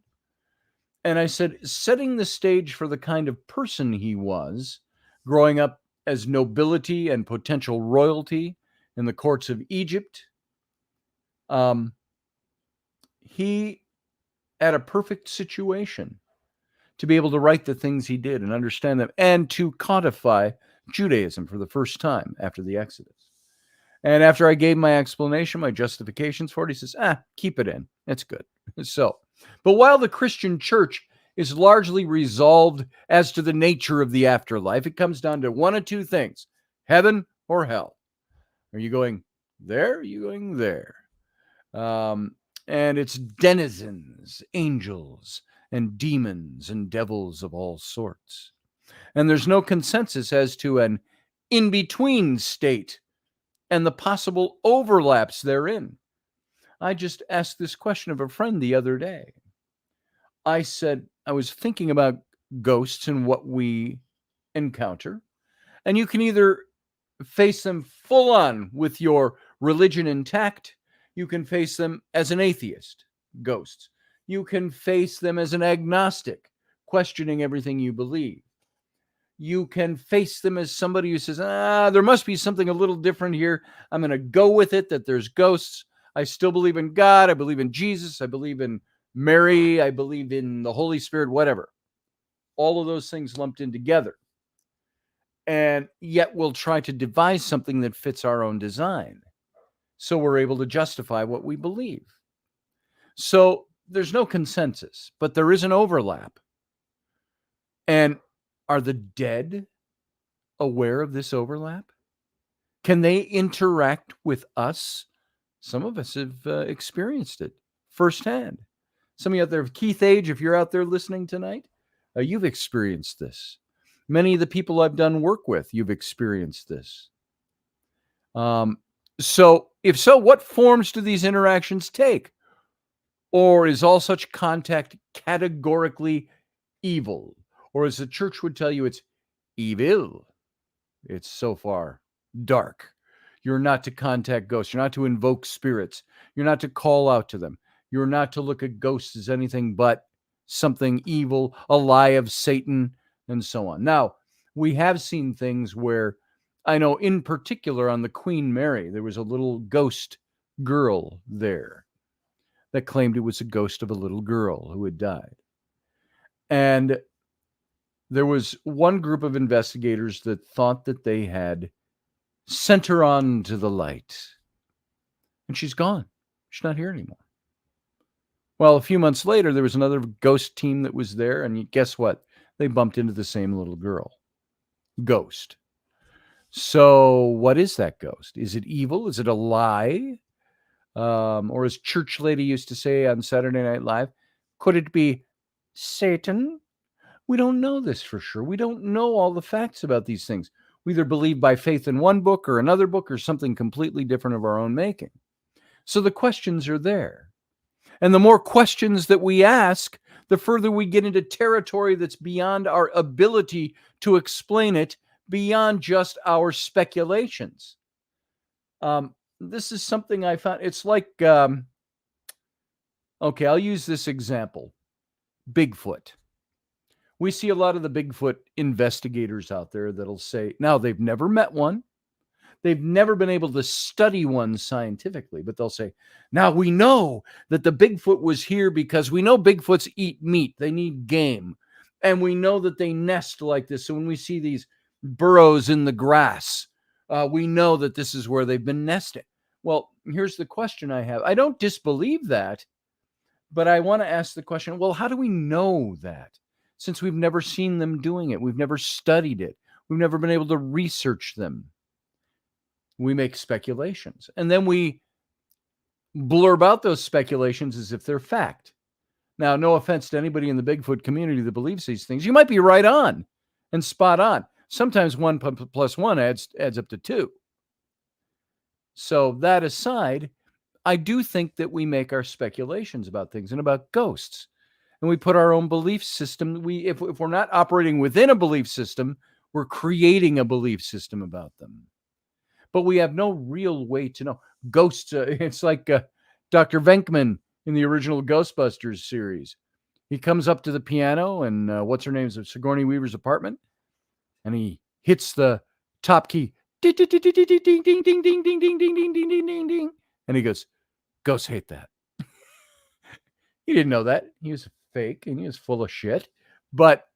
And I said, setting the stage for the kind of person he was, growing up as nobility and potential royalty in the courts of Egypt, he had a perfect situation to be able to write the things he did and understand them and to codify Judaism for the first time after the Exodus. And after I gave my explanation, my justifications for it, he says, keep it in. It's good. So, but while the Christian church is largely resolved as to the nature of the afterlife, it comes down to one of two things, heaven or hell. Are you going there? Are you going there? And it's denizens, angels, and demons and devils of all sorts. And there's no consensus as to an in-between state and the possible overlaps therein. I just asked this question of a friend the other day. I said, I was thinking about ghosts and what we encounter, and you can either face them full on with your religion intact. You can face them as an atheist, ghosts. You can face them as an agnostic, questioning everything you believe. You can face them as somebody who says, there must be something a little different here. I'm going to go with it that there's ghosts. I still believe in God. I believe in Jesus. I believe in Mary. I believe in the Holy Spirit, whatever. All of those things lumped in together. And yet we'll try to devise something that fits our own design, so we're able to justify what we believe. So there's no consensus, but there is an overlap. And are the dead aware of this overlap? Can they interact with us? Some of us have experienced it firsthand. Some of you out there, Keith Age, if you're out there listening tonight, you've experienced this. Many of the people I've done work with, you've experienced this. So, if so, what forms do these interactions take? Or is all such contact categorically evil? Or as the church would tell you, it's evil. It's so far dark. You're not to contact ghosts. You're not to invoke spirits. You're not to call out to them. You're not to look at ghosts as anything but something evil, a lie of Satan, and so on. Now, we have seen things where, I know in particular on the Queen Mary, there was a little ghost girl there that claimed it was a ghost of a little girl who had died. And there was one group of investigators that thought that they had sent her on to the light. And she's gone. She's not here anymore. Well, a few months later, there was another ghost team that was there. And guess what? They bumped into the same little girl. Ghost. So what is that ghost? Is it evil? Is it a lie? Or as Church Lady used to say on Saturday Night Live, could it be Satan? We don't know this for sure. We don't know all the facts about these things. We either believe by faith in one book or another book or something completely different of our own making. So the questions are there. And the more questions that we ask, the further we get into territory that's beyond our ability to explain it, beyond just our speculations. This is something I found. It's like, okay, I'll use this example. Bigfoot. We see a lot of the Bigfoot investigators out there that'll say, now they've never met one. They've never been able to study one scientifically, but they'll say, now we know that the Bigfoot was here because we know Bigfoots eat meat. They need game. And we know that they nest like this. So when we see these burrows in the grass, we know that this is where they've been nesting. Well, here's the question I have. I don't disbelieve that, but I want to ask the question, well, how do we know that? Since we've never seen them doing it, we've never studied it, we've never been able to research them. We make speculations, and then we blurb out those speculations as if they're fact. Now, no offense to anybody in the Bigfoot community that believes these things. You might be right on and spot on. Sometimes 1 plus 1 adds up to 2. So that aside, I do think that we make our speculations about things and about ghosts. And we put our own belief system. If we're not operating within a belief system, we're creating a belief system about them. But we have no real way to know. Ghosts, it's like Dr. Venkman in the original Ghostbusters series. He comes up to the piano and what's her name is Sigourney Weaver's apartment. And he hits the top key. Ding, ding, ding, ding, ding, ding, ding, ding, ding, ding, ding, ding, ding, ding, ding. And he goes, ghosts hate that. He didn't know that. He was fake and he was full of shit. But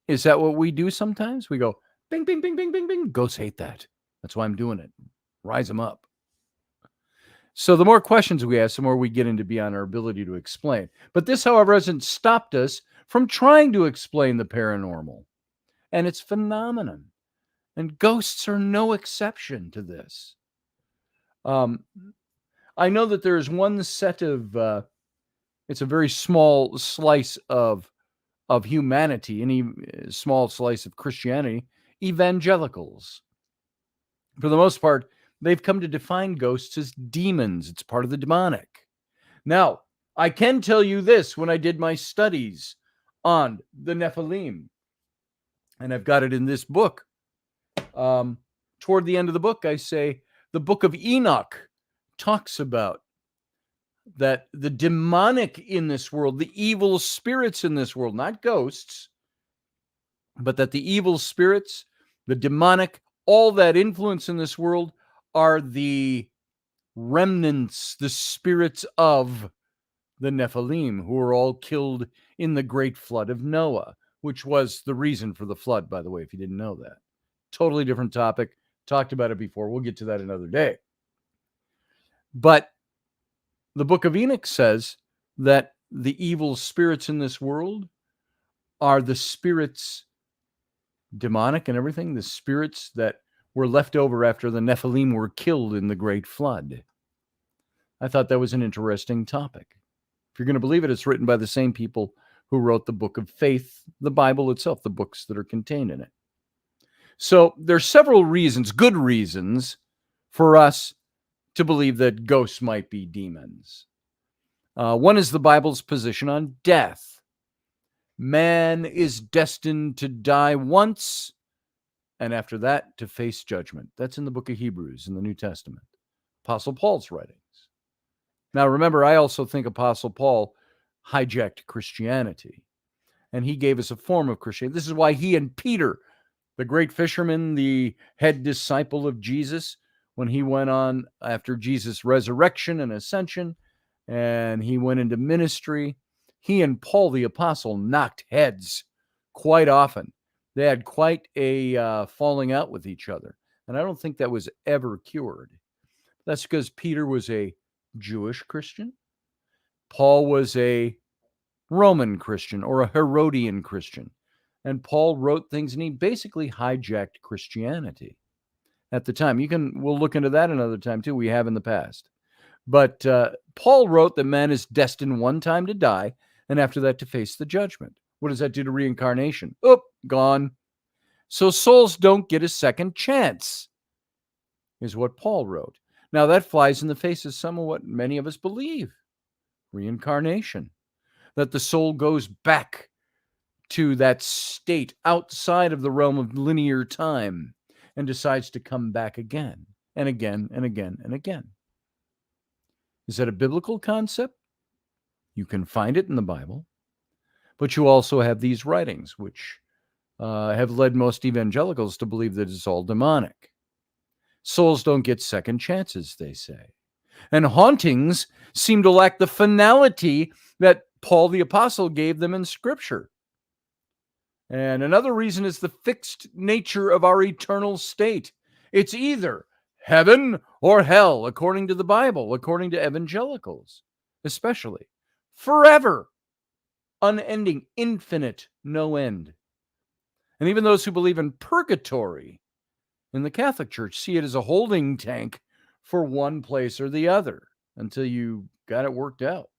is that what we do sometimes? We go, bing, bing, bing, bing, bing, bing. Ghosts hate that. That's why I'm doing it. Rise them up. So the more questions we ask, the more we get into beyond our ability to explain. But this, however, hasn't stopped us from trying to explain the paranormal and its phenomenon. And ghosts are no exception to this. I know that there is one set of, it's a very small slice of humanity, any small slice of Christianity, evangelicals. For the most part, they've come to define ghosts as demons. It's part of the demonic. Now, I can tell you this, when I did my studies on the Nephilim, and I've got it in this book, toward the end of the book, I say the book of Enoch talks about that the demonic in this world, the evil spirits in this world, not ghosts, but that the evil spirits, the demonic, all that influence in this world are the remnants, the spirits of the Nephilim, who were all killed in the great flood of Noah, which was the reason for the flood, by the way, if you didn't know that. Totally different topic. Talked about it before. We'll get to that another day. But the book of Enoch says that the evil spirits in this world are the spirits, demonic and everything, the spirits that were left over after the Nephilim were killed in the great flood. I thought that was an interesting topic. If you're going to believe it, it's written by the same people who wrote the book of faith, the Bible itself, the books that are contained in it. So there's several reasons, good reasons, for us to believe that ghosts might be demons. One is the Bible's position on death. Man is destined to die once, and after that, to face judgment. That's in the book of Hebrews in the New Testament. Apostle Paul's writings. Now, remember, I also think Apostle Paul hijacked Christianity, and he gave us a form of Christianity. This is why he and Peter, the great fisherman, the head disciple of Jesus, when he went on after Jesus' resurrection and ascension, and he went into ministry, he and Paul the apostle knocked heads quite often. They had quite a falling out with each other. And I don't think that was ever cured. That's because Peter was a Jewish Christian. Paul was a Roman Christian or a Herodian Christian. And Paul wrote things, and he basically hijacked Christianity at the time. We'll look into that another time too. We have in the past. But Paul wrote that man is destined one time to die, and after that to face the judgment. What does that do to reincarnation? Oh, gone. So souls don't get a second chance, is what Paul wrote. Now that flies in the face of some of what many of us believe. Reincarnation. That the soul goes back to that state outside of the realm of linear time and decides to come back again and again and again and again. Is that a biblical concept? You can find it in the Bible, but you also have these writings, which have led most evangelicals to believe that it's all demonic. Souls don't get second chances, they say. And hauntings seem to lack the finality that Paul the Apostle gave them in Scripture. And another reason is the fixed nature of our eternal state. It's either heaven or hell, according to the Bible, according to evangelicals, especially. Forever. Unending, infinite, no end. And even those who believe in purgatory in the Catholic Church see it as a holding tank for one place or the other until you got it worked out.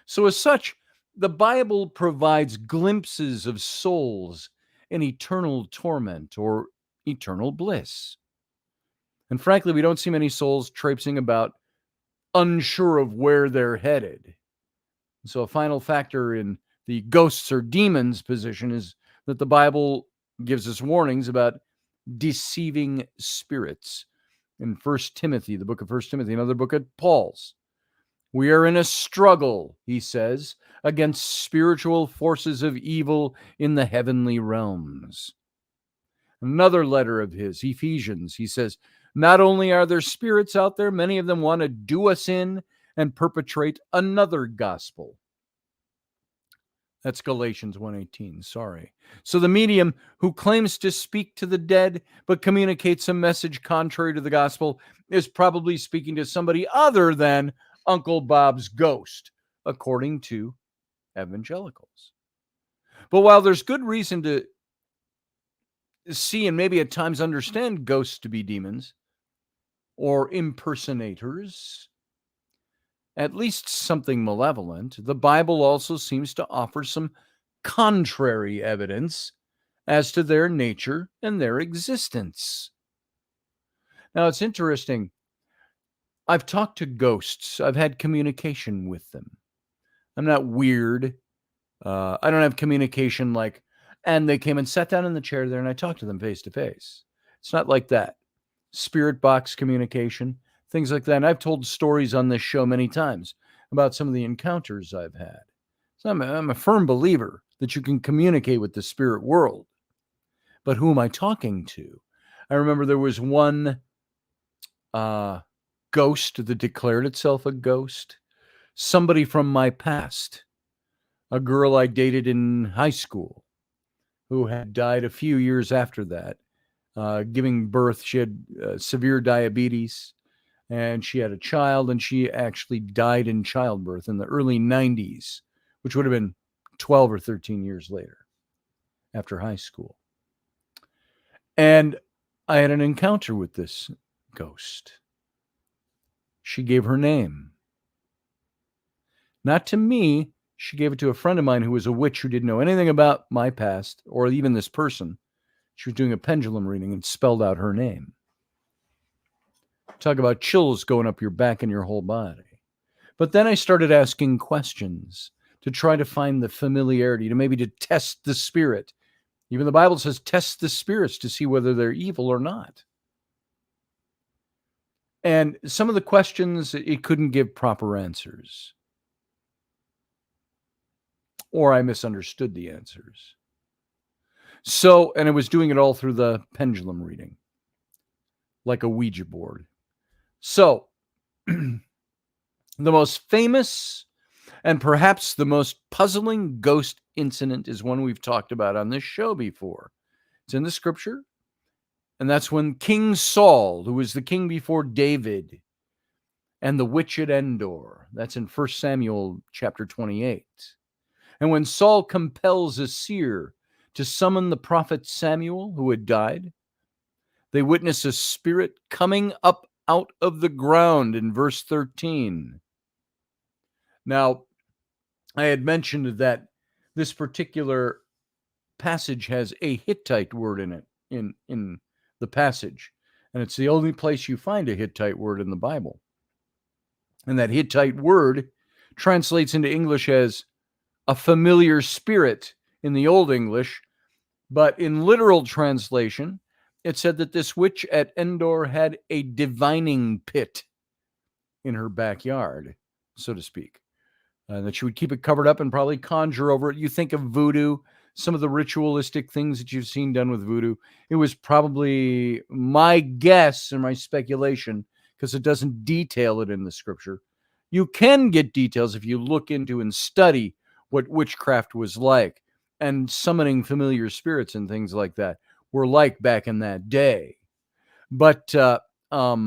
So as such, the Bible provides glimpses of souls in eternal torment or eternal bliss. And frankly, we don't see many souls traipsing about unsure of where they're headed. So a final factor in the ghosts or demons position is that the Bible gives us warnings about deceiving spirits. In 1 Timothy, the book of 1 Timothy, another book of Paul's. We are in a struggle, he says, against spiritual forces of evil in the heavenly realms. Another letter of his, Ephesians, he says, not only are there spirits out there, many of them want to do us in and perpetrate another gospel. That's Galatians 1:18, sorry. So the medium who claims to speak to the dead but communicates a message contrary to the gospel is probably speaking to somebody other than Uncle Bob's ghost, according to evangelicals. But while there's good reason to see and maybe at times understand ghosts to be demons or impersonators, at least something malevolent, the Bible also seems to offer some contrary evidence as to their nature and their existence. Now, it's interesting. I've talked to ghosts. I've had communication with them. I'm not weird. I don't have communication like, and they came and sat down in the chair there and I talked to them face to face. It's not like that. Spirit box communication, things like that. And I've told stories on this show many times about some of the encounters I've had. So I'm a firm believer that you can communicate with the spirit world. But who am I talking to? I remember there was one ghost that declared itself a ghost. Somebody from my past. A girl I dated in high school who had died a few years after that, giving birth. She had severe diabetes, and she had a child, and she actually died in childbirth in the early 90s, which would have been 12 or 13 years later after high school. And I had an encounter with this ghost. She gave her name. Not to me. She gave it to a friend of mine who was a witch who didn't know anything about my past or even this person. She was doing a pendulum reading and spelled out her name. Talk about chills going up your back and your whole body. But then I started asking questions to try to find the familiarity, to test the spirit. Even the Bible says test the spirits to see whether they're evil or not. And some of the questions, it couldn't give proper answers. Or I misunderstood the answers. So, and it was doing it all through the pendulum reading, like a Ouija board. So, the most famous and perhaps the most puzzling ghost incident is one we've talked about on this show before. It's in the scripture, and that's when King Saul, who was the king before David, and the witch at Endor. That's in 1 Samuel chapter 28. And when Saul compels a seer to summon the prophet Samuel, who had died, they witness a spirit coming up out of the ground in verse 13. Now, I had mentioned that this particular passage has a Hittite word in it, in the passage. And it's the only place you find a Hittite word in the Bible. And that Hittite word translates into English as a familiar spirit in the Old English. But in literal translation, it said that this witch at Endor had a divining pit in her backyard, so to speak. That she would keep it covered up and probably conjure over it. You think of voodoo, some of the ritualistic things that you've seen done with voodoo. It was probably my guess and my speculation, because it doesn't detail it in the scripture. You can get details if you look into and study what witchcraft was like, and summoning familiar spirits and things like that were like back in that day. But all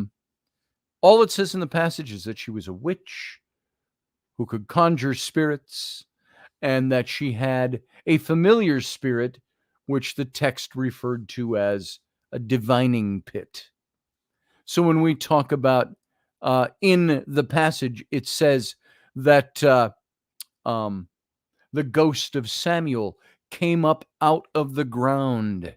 it says in the passage is that she was a witch who could conjure spirits, and that she had a familiar spirit, which the text referred to as a divining pit. So when we talk about in the passage, it says that the ghost of Samuel came up out of the ground.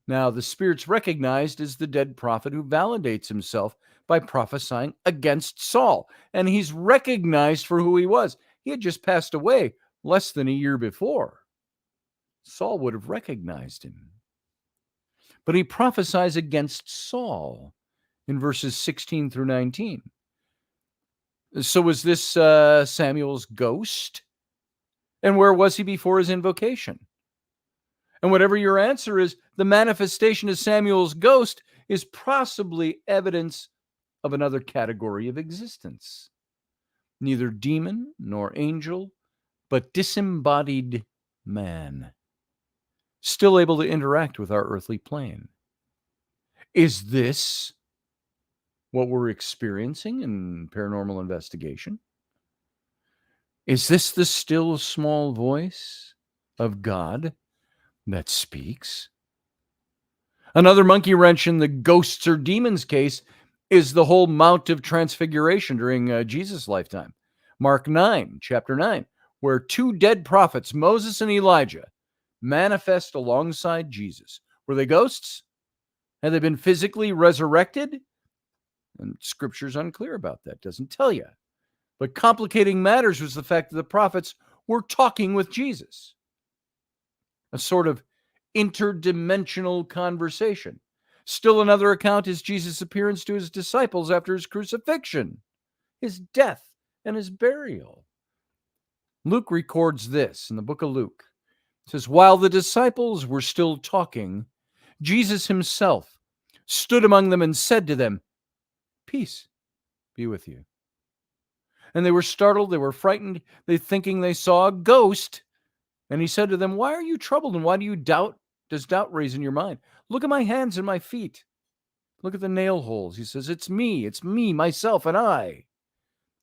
Now, the spirit's recognized as the dead prophet who validates himself by prophesying against Saul. And he's recognized for who he was. He had just passed away less than a year before. Saul would have recognized him. But he prophesies against Saul in verses 16 through 19. So was this Samuel's ghost? And where was he before his invocation? And whatever your answer is, the manifestation of Samuel's ghost is possibly evidence of another category of existence. Neither demon nor angel, but disembodied man, still able to interact with our earthly plane. Is this what we're experiencing in paranormal investigation? Is this the still small voice of God that speaks? Another monkey wrench in the ghosts or demons case is the whole Mount of Transfiguration during Jesus' lifetime. Mark 9, chapter 9, where two dead prophets, Moses and Elijah, manifest alongside Jesus. Were they ghosts? Had they been physically resurrected? And Scripture's unclear about that, doesn't tell you. But complicating matters was the fact that the prophets were talking with Jesus. A sort of interdimensional conversation. Still another account is Jesus' appearance to his disciples after his crucifixion, his death, and his burial. Luke records this in the book of Luke. It says, while the disciples were still talking, Jesus himself stood among them and said to them, peace be with you. And they were startled, they were frightened, they thinking they saw a ghost. And he said to them, why are you troubled, and why do you doubt? Does doubt raise in your mind? Look at my hands and my feet. Look at the nail holes. He says, it's me, myself, and I.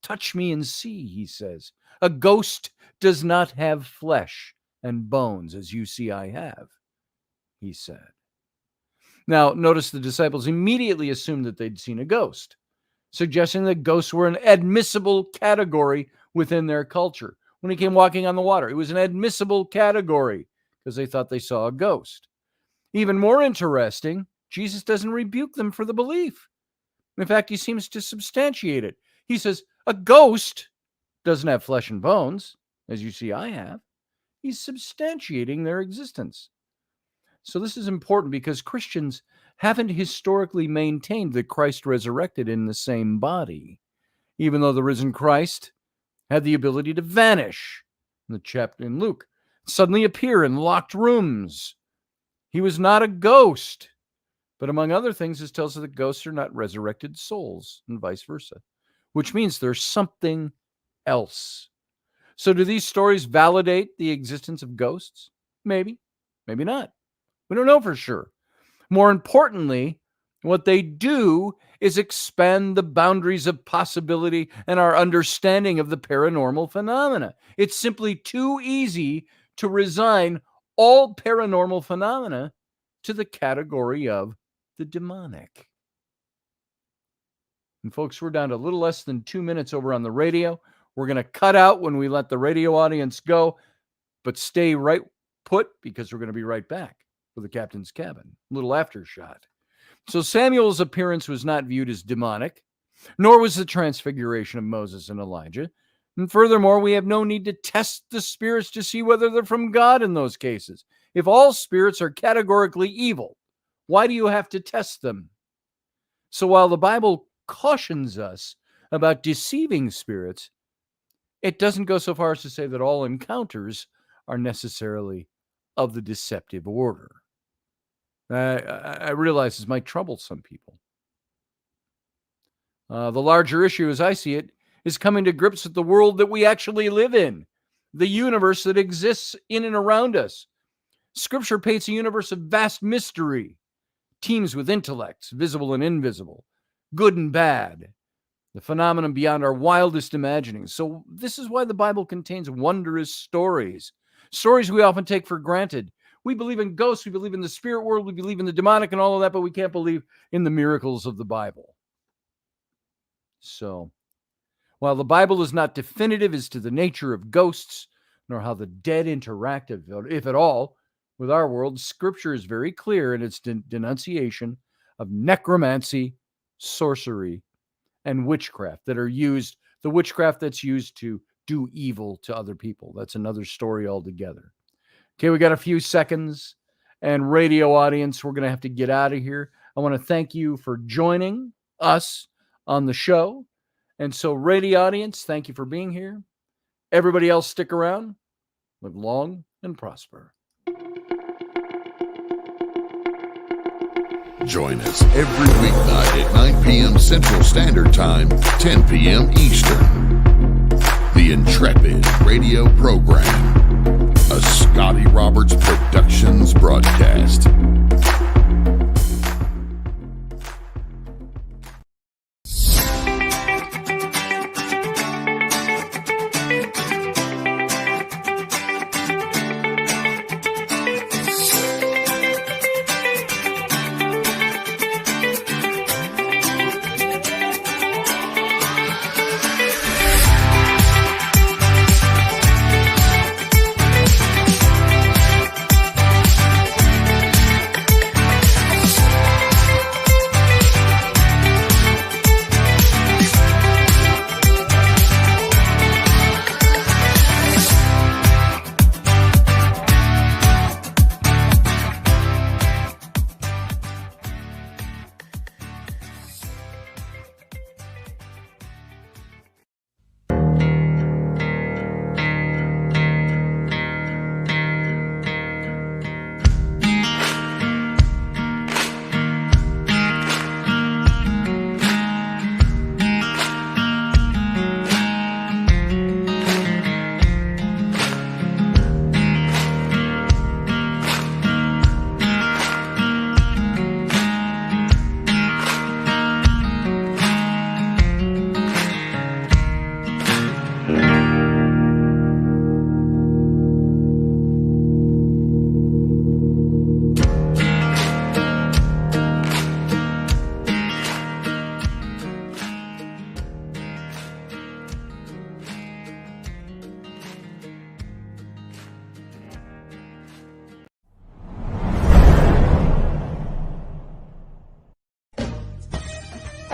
Touch me and see, he says. A ghost does not have flesh and bones, as you see I have, he said. Now, notice the disciples immediately assumed that they'd seen a ghost, suggesting that ghosts were an admissible category within their culture. When he came walking on the water, it was an admissible category because they thought they saw a ghost. Even more interesting, Jesus doesn't rebuke them for the belief. In fact, he seems to substantiate it. He says, a ghost doesn't have flesh and bones, as you see I have. He's substantiating their existence. So this is important because Christians haven't historically maintained that Christ resurrected in the same body, even though the risen Christ had the ability to vanish. In the chapter in Luke, suddenly appear in locked rooms. He was not a ghost. But among other things, this tells us that ghosts are not resurrected souls and vice versa, which means there's something else. So do these stories validate the existence of ghosts? Maybe, maybe not. We don't know for sure. More importantly, what they do is expand the boundaries of possibility and our understanding of the paranormal phenomena. It's simply too easy to resign all paranormal phenomena to the category of the demonic. And folks, we're down to a little less than 2 minutes over on the radio. We're going to cut out when we let the radio audience go, but stay right put because we're going to be right back for the captain's cabin. A little after shot. So Samuel's appearance was not viewed as demonic, nor was the transfiguration of Moses and Elijah. And furthermore, we have no need to test the spirits to see whether they're from God in those cases. If all spirits are categorically evil, why do you have to test them? So while the Bible cautions us about deceiving spirits, it doesn't go so far as to say that all encounters are necessarily of the deceptive order. I realize this might trouble some people. The larger issue, as I see it, is coming to grips with the world that we actually live in, the universe that exists in and around us. Scripture paints a universe of vast mystery, teems with intellects, visible and invisible, good and bad, the phenomenon beyond our wildest imaginings. So this is why the Bible contains wondrous stories we often take for granted. We believe in ghosts, we believe in the spirit world, we believe in the demonic and all of that, but we can't believe in the miracles of the Bible. So, while the Bible is not definitive as to the nature of ghosts, nor how the dead interact, if at all, with our world, Scripture is very clear in its denunciation of necromancy, sorcery, and witchcraft that are used, the witchcraft that's used to do evil to other people. That's another story altogether. Okay, we got a few seconds, and radio audience, we're going to have to get out of here. I want to thank you for joining us on the show. And so, radio audience, thank you for being here. Everybody else, stick around. Live long and prosper. Join us every weeknight at 9 p.m. Central Standard Time, 10 p.m. Eastern. The Intrepid Radio Program, a Scotty Roberts Productions broadcast.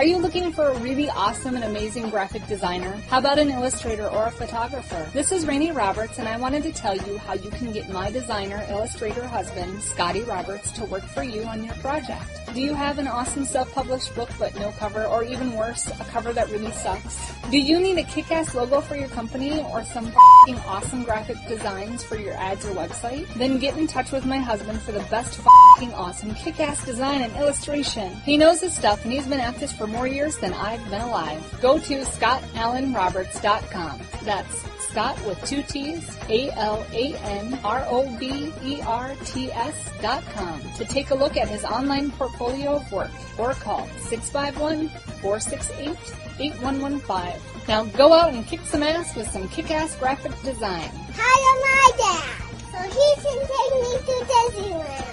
Are you looking for a really awesome and amazing graphic designer? How about an illustrator or a photographer? This is Rainey Roberts, and I wanted to tell you how you can get my designer, illustrator husband, Scotty Roberts, to work for you on your project. Do you have an awesome self-published book but no cover, or even worse, a cover that really sucks? Do you need a kick-ass logo for your company or some f***ing awesome graphic designs for your ads or website? Then get in touch with my husband for the best f***ing awesome kick-ass design and illustration. He knows his stuff, and he's been at this for more years than I've been alive. Go to ScottAllenRoberts.com. That's Scott with 2 T's, ALANROBERTS.com to take a look at his online portfolio of work, or call 651-468-8115. Now go out and kick some ass with some kick-ass graphic design. Hire my dad so he can take me to Disneyland.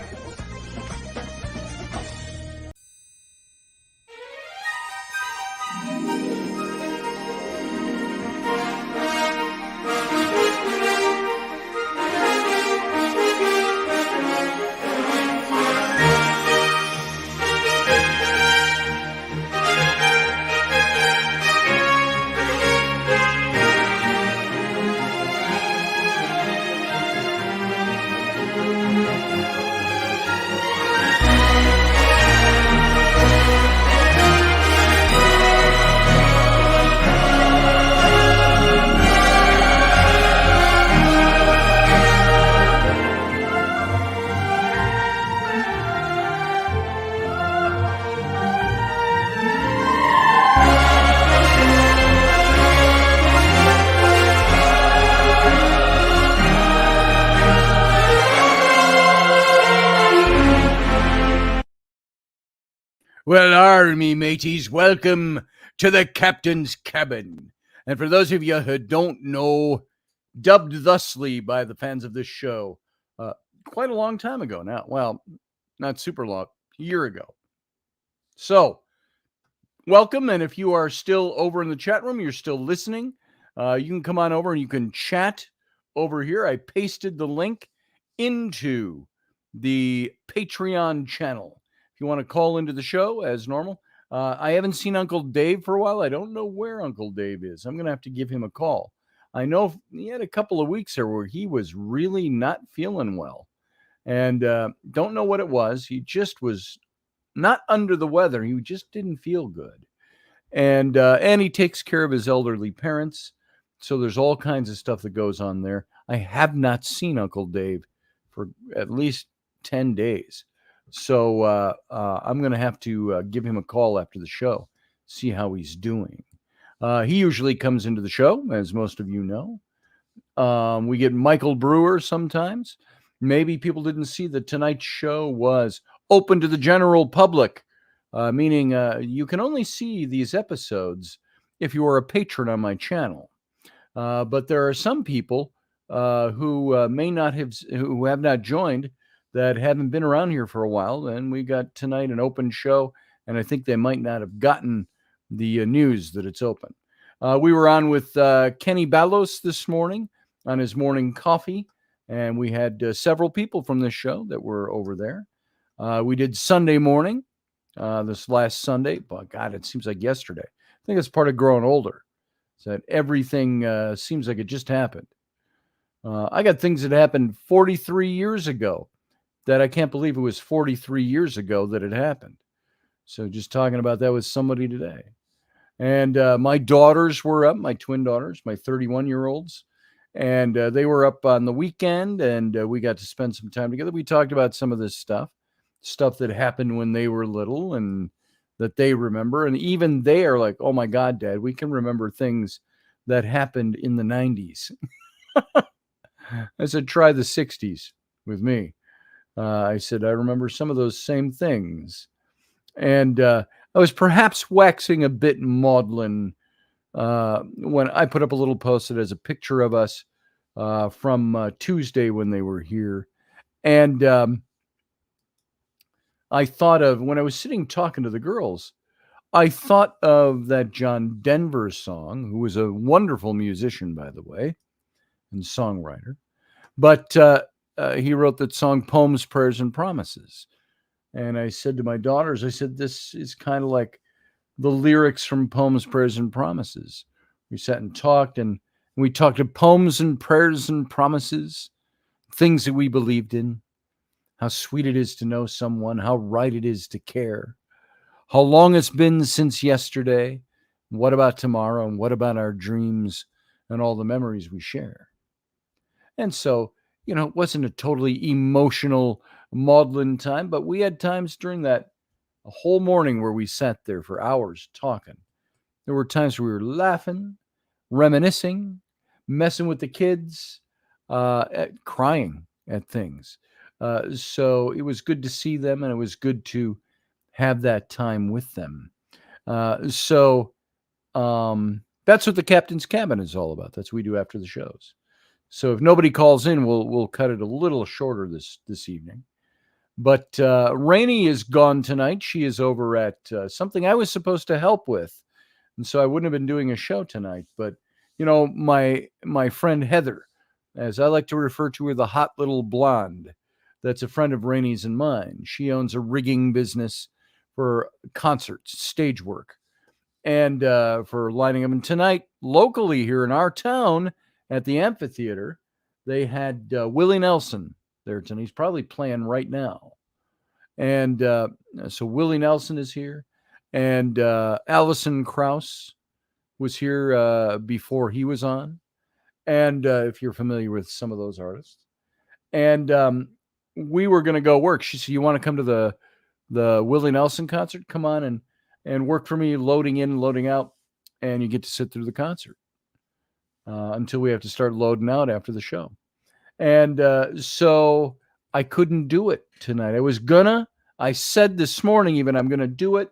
Well, army mateys, welcome to the captain's cabin. And for those of you who don't know, dubbed thusly by the fans of this show quite a long time ago now. Well, not super long, a year ago. So, welcome. And if you are still over in the chat room, you're still listening, you can come on over and you can chat over here. I pasted the link into the Patreon channel. You want to call into the show as normal. I haven't seen Uncle Dave for a while. I don't know where Uncle Dave is. I'm going to have to give him a call. I know he had a couple of weeks there where he was really not feeling well. And don't know what it was. He just was not under the weather. He just didn't feel good. And he takes care of his elderly parents. So there's all kinds of stuff that goes on there. I have not seen Uncle Dave for at least 10 days. So I'm going to have to give him a call after the show, see how he's doing. He usually comes into the show, as most of you know. We get Michael Brewer sometimes. Maybe people didn't see that tonight's show was open to the general public, meaning you can only see these episodes if you are a patron on my channel. But there are some people who have not joined, that haven't been around here for a while, and we got tonight an open show, and I think they might not have gotten the news that it's open. We were on with Kenny Ballos this morning on his morning coffee, and we had several people from this show that were over there. We did Sunday morning, this last Sunday. But God, it seems like yesterday. I think it's part of growing older, so that everything seems like it just happened. I got things that happened 43 years ago that I can't believe it was 43 years ago that it happened. So just talking about that with somebody today. And my daughters were up, my twin daughters, my 31-year-olds. And they were up on the weekend, and we got to spend some time together. We talked about some of this stuff that happened when they were little and that they remember. And even they are like, oh, my God, Dad, we can remember things that happened in the 90s. I said, try the 60s with me. I said, I remember some of those same things. And I was perhaps waxing a bit maudlin when I put up a little post that has a picture of us from Tuesday when they were here. And I thought of, when I was sitting talking to the girls, I thought of that John Denver song, who was a wonderful musician, by the way, and songwriter. But he wrote that song, Poems, Prayers, and Promises. And I said to my daughters, I said, this is kind of like the lyrics from Poems, Prayers, and Promises. We sat and talked, and we talked of poems and prayers and promises, things that we believed in, how sweet it is to know someone, how right it is to care, how long it's been since yesterday, what about tomorrow, and what about our dreams and all the memories we share. And so, it wasn't a totally emotional, maudlin time, but we had times during that a whole morning where we sat there for hours talking. There were times where we were laughing, reminiscing, messing with the kids, crying at things. So it was good to see them, and it was good to have that time with them. So that's what the Captain's Cabin is all about. That's what we do after the shows. So if nobody calls in, we'll cut it a little shorter this evening. But Rainey is gone tonight. She is over at something I was supposed to help with, and so I wouldn't have been doing a show tonight. But my friend Heather, as I like to refer to her, the hot little blonde, that's a friend of Rainey's and mine. She owns a rigging business for concerts, stage work, and for lighting them. And tonight, locally here in our town at the amphitheater, they had Willie Nelson there tonight. He's probably playing right now. And so Willie Nelson is here. And Alison Krauss was here before he was on. And if you're familiar with some of those artists. And we were going to go work. She said, you want to come to the Willie Nelson concert? Come on and work for me, loading in and loading out. And you get to sit through the concert until we have to start loading out after the show. And so I couldn't do it tonight. I said this morning even I'm going to do it.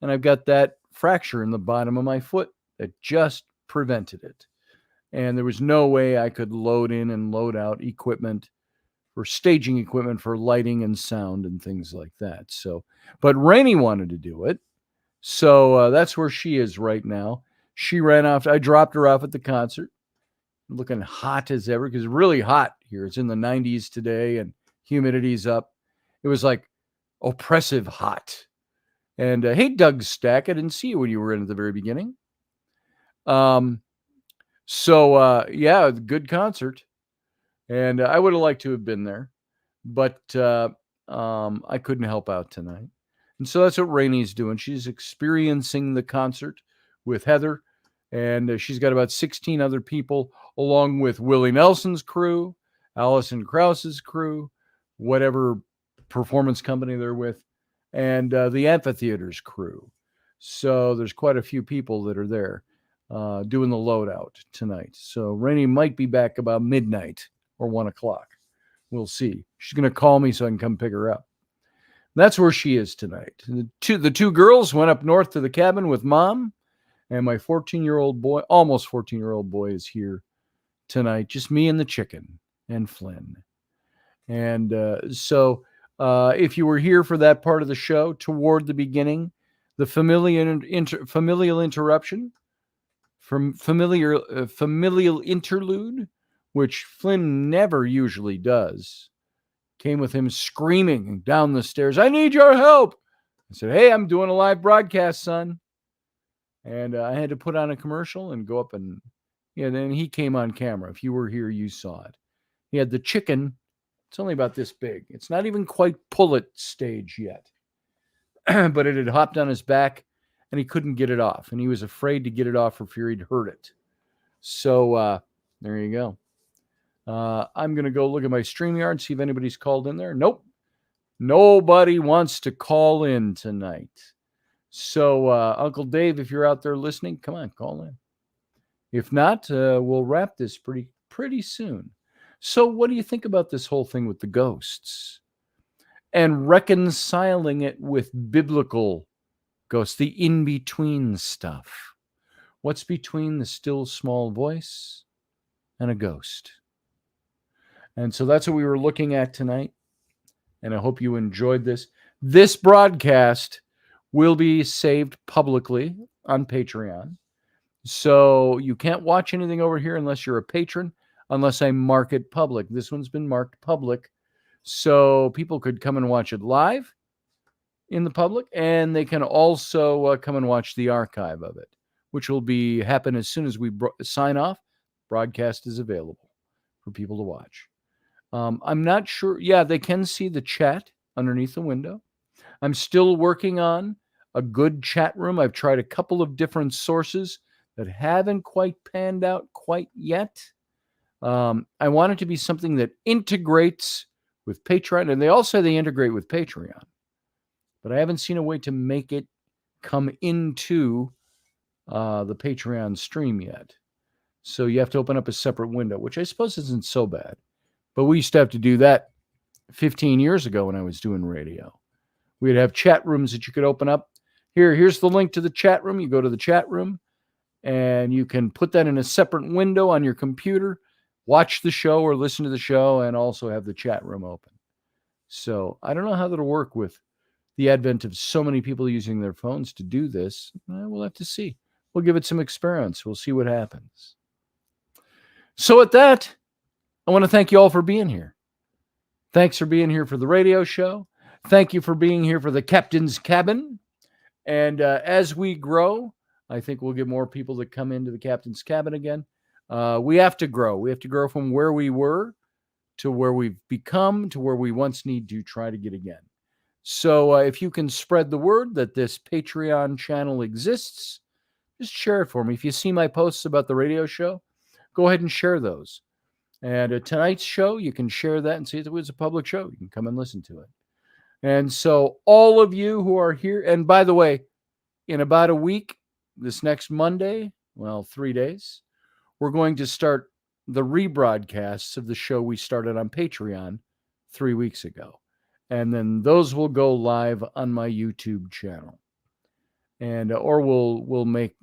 And I've got that fracture in the bottom of my foot that just prevented it. And there was no way I could load in and load out equipment for staging equipment for lighting and sound and things like that. So, but Rainey wanted to do it. So that's where she is right now. She ran off. I dropped her off at the concert, looking hot as ever because it's really hot here. It's in the 90s today and humidity's up. It was like oppressive hot. And hey, Doug Stack, I didn't see you when you were in at the very beginning. Yeah, good concert. And I would have liked to have been there, but I couldn't help out tonight. And so that's what Rainey's doing. She's experiencing the concert with Heather, and she's got about 16 other people, along with Willie Nelson's crew, Alison Krauss's crew, whatever performance company they're with, and the amphitheater's crew. So there's quite a few people that are there doing the loadout tonight. So Rainey might be back about midnight or 1 o'clock. We'll see. She's going to call me so I can come pick her up. That's where she is tonight. The two girls went up north to the cabin with Mom, and my 14-year-old boy, almost 14-year-old boy, is here tonight. Just me and the chicken and Flynn. And so if you were here for that part of the show, toward the beginning, the familial interruption, from familial interlude, which Flynn never usually does, came with him screaming down the stairs, "I need your help." I said, "Hey, I'm doing a live broadcast, son." And I had to put on a commercial and go up and, then he came on camera. If you were here, you saw it. He had the chicken. It's only about this big. It's not even quite pullet stage yet. But it had hopped on his back and he couldn't get it off. And he was afraid to get it off for fear he'd hurt it. So there you go. I'm going to go look at my StreamYard, see if anybody's called in there. Nope. Nobody wants to call in tonight. So, Uncle Dave, if you're out there listening, come on, call in. If not, we'll wrap this pretty soon. So what do you think about this whole thing with the ghosts and reconciling it with biblical ghosts, the in-between stuff? What's between the still small voice and a ghost? And so that's what we were looking at tonight. And I hope you enjoyed this. This broadcast will be saved publicly on Patreon. So you can't watch anything over here unless you're a patron, unless I mark it public. This one's been marked public. So people could come and watch it live. in the public, and they can also come and watch the archive of it, which will happen as soon as we sign off. Broadcast is available for people to watch. I'm not sure. Yeah, they can see the chat underneath the window. I'm still working on a good chat room. I've tried a couple of different sources that haven't quite panned out quite yet. I want it to be something that integrates with Patreon, and they all say they integrate with Patreon, but I haven't seen a way to make it come into the Patreon stream yet. So you have to open up a separate window, which I suppose isn't so bad. But we used to have to do that 15 years ago when I was doing radio. We'd have chat rooms that you could open up. Here's the link to the chat room. You go to the chat room, and you can put that in a separate window on your computer, watch the show or listen to the show, and also have the chat room open. So I don't know how that'll work with the advent of so many people using their phones to do this. We'll have to see. We'll give it some experience. We'll see what happens. So at that, I want to thank you all for being here. Thanks for being here for the radio show. Thank you for being here for the Captain's Cabin. And as we grow, I think we'll get more people to come into the Captain's Cabin again. We have to grow. We have to grow from where we were to where we've become to where we once need to try to get again. So if you can spread the word that this Patreon channel exists, just share it for me. If you see my posts about the radio show, go ahead and share those. And tonight's show, you can share that and see if it was a public show. You can come and listen to it. And so all of you who are here, and by the way, in about a week, this next Monday, 3 days, we're going to start the rebroadcasts of the show we started on Patreon 3 weeks ago. And then those will go live on my YouTube channel. And or we'll make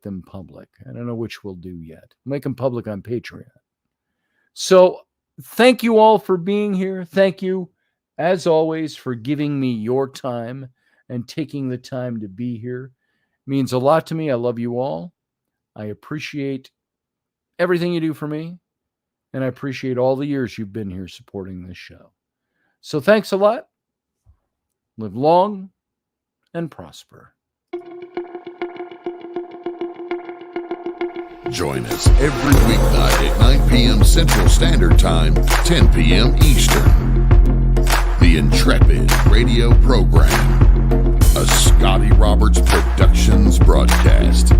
them public. I don't know which we'll do yet. Make them public on Patreon. So thank you all for being here. Thank you, as always, for giving me your time and taking the time to be here. It means a lot to me. I love you all. I appreciate everything you do for me. And I appreciate all the years you've been here supporting this show. So thanks a lot. Live long and prosper. Join us every weeknight at 9 p.m. Central Standard Time, 10 p.m. Eastern. The Intrepid radio program, a Scotty Roberts Productions broadcast.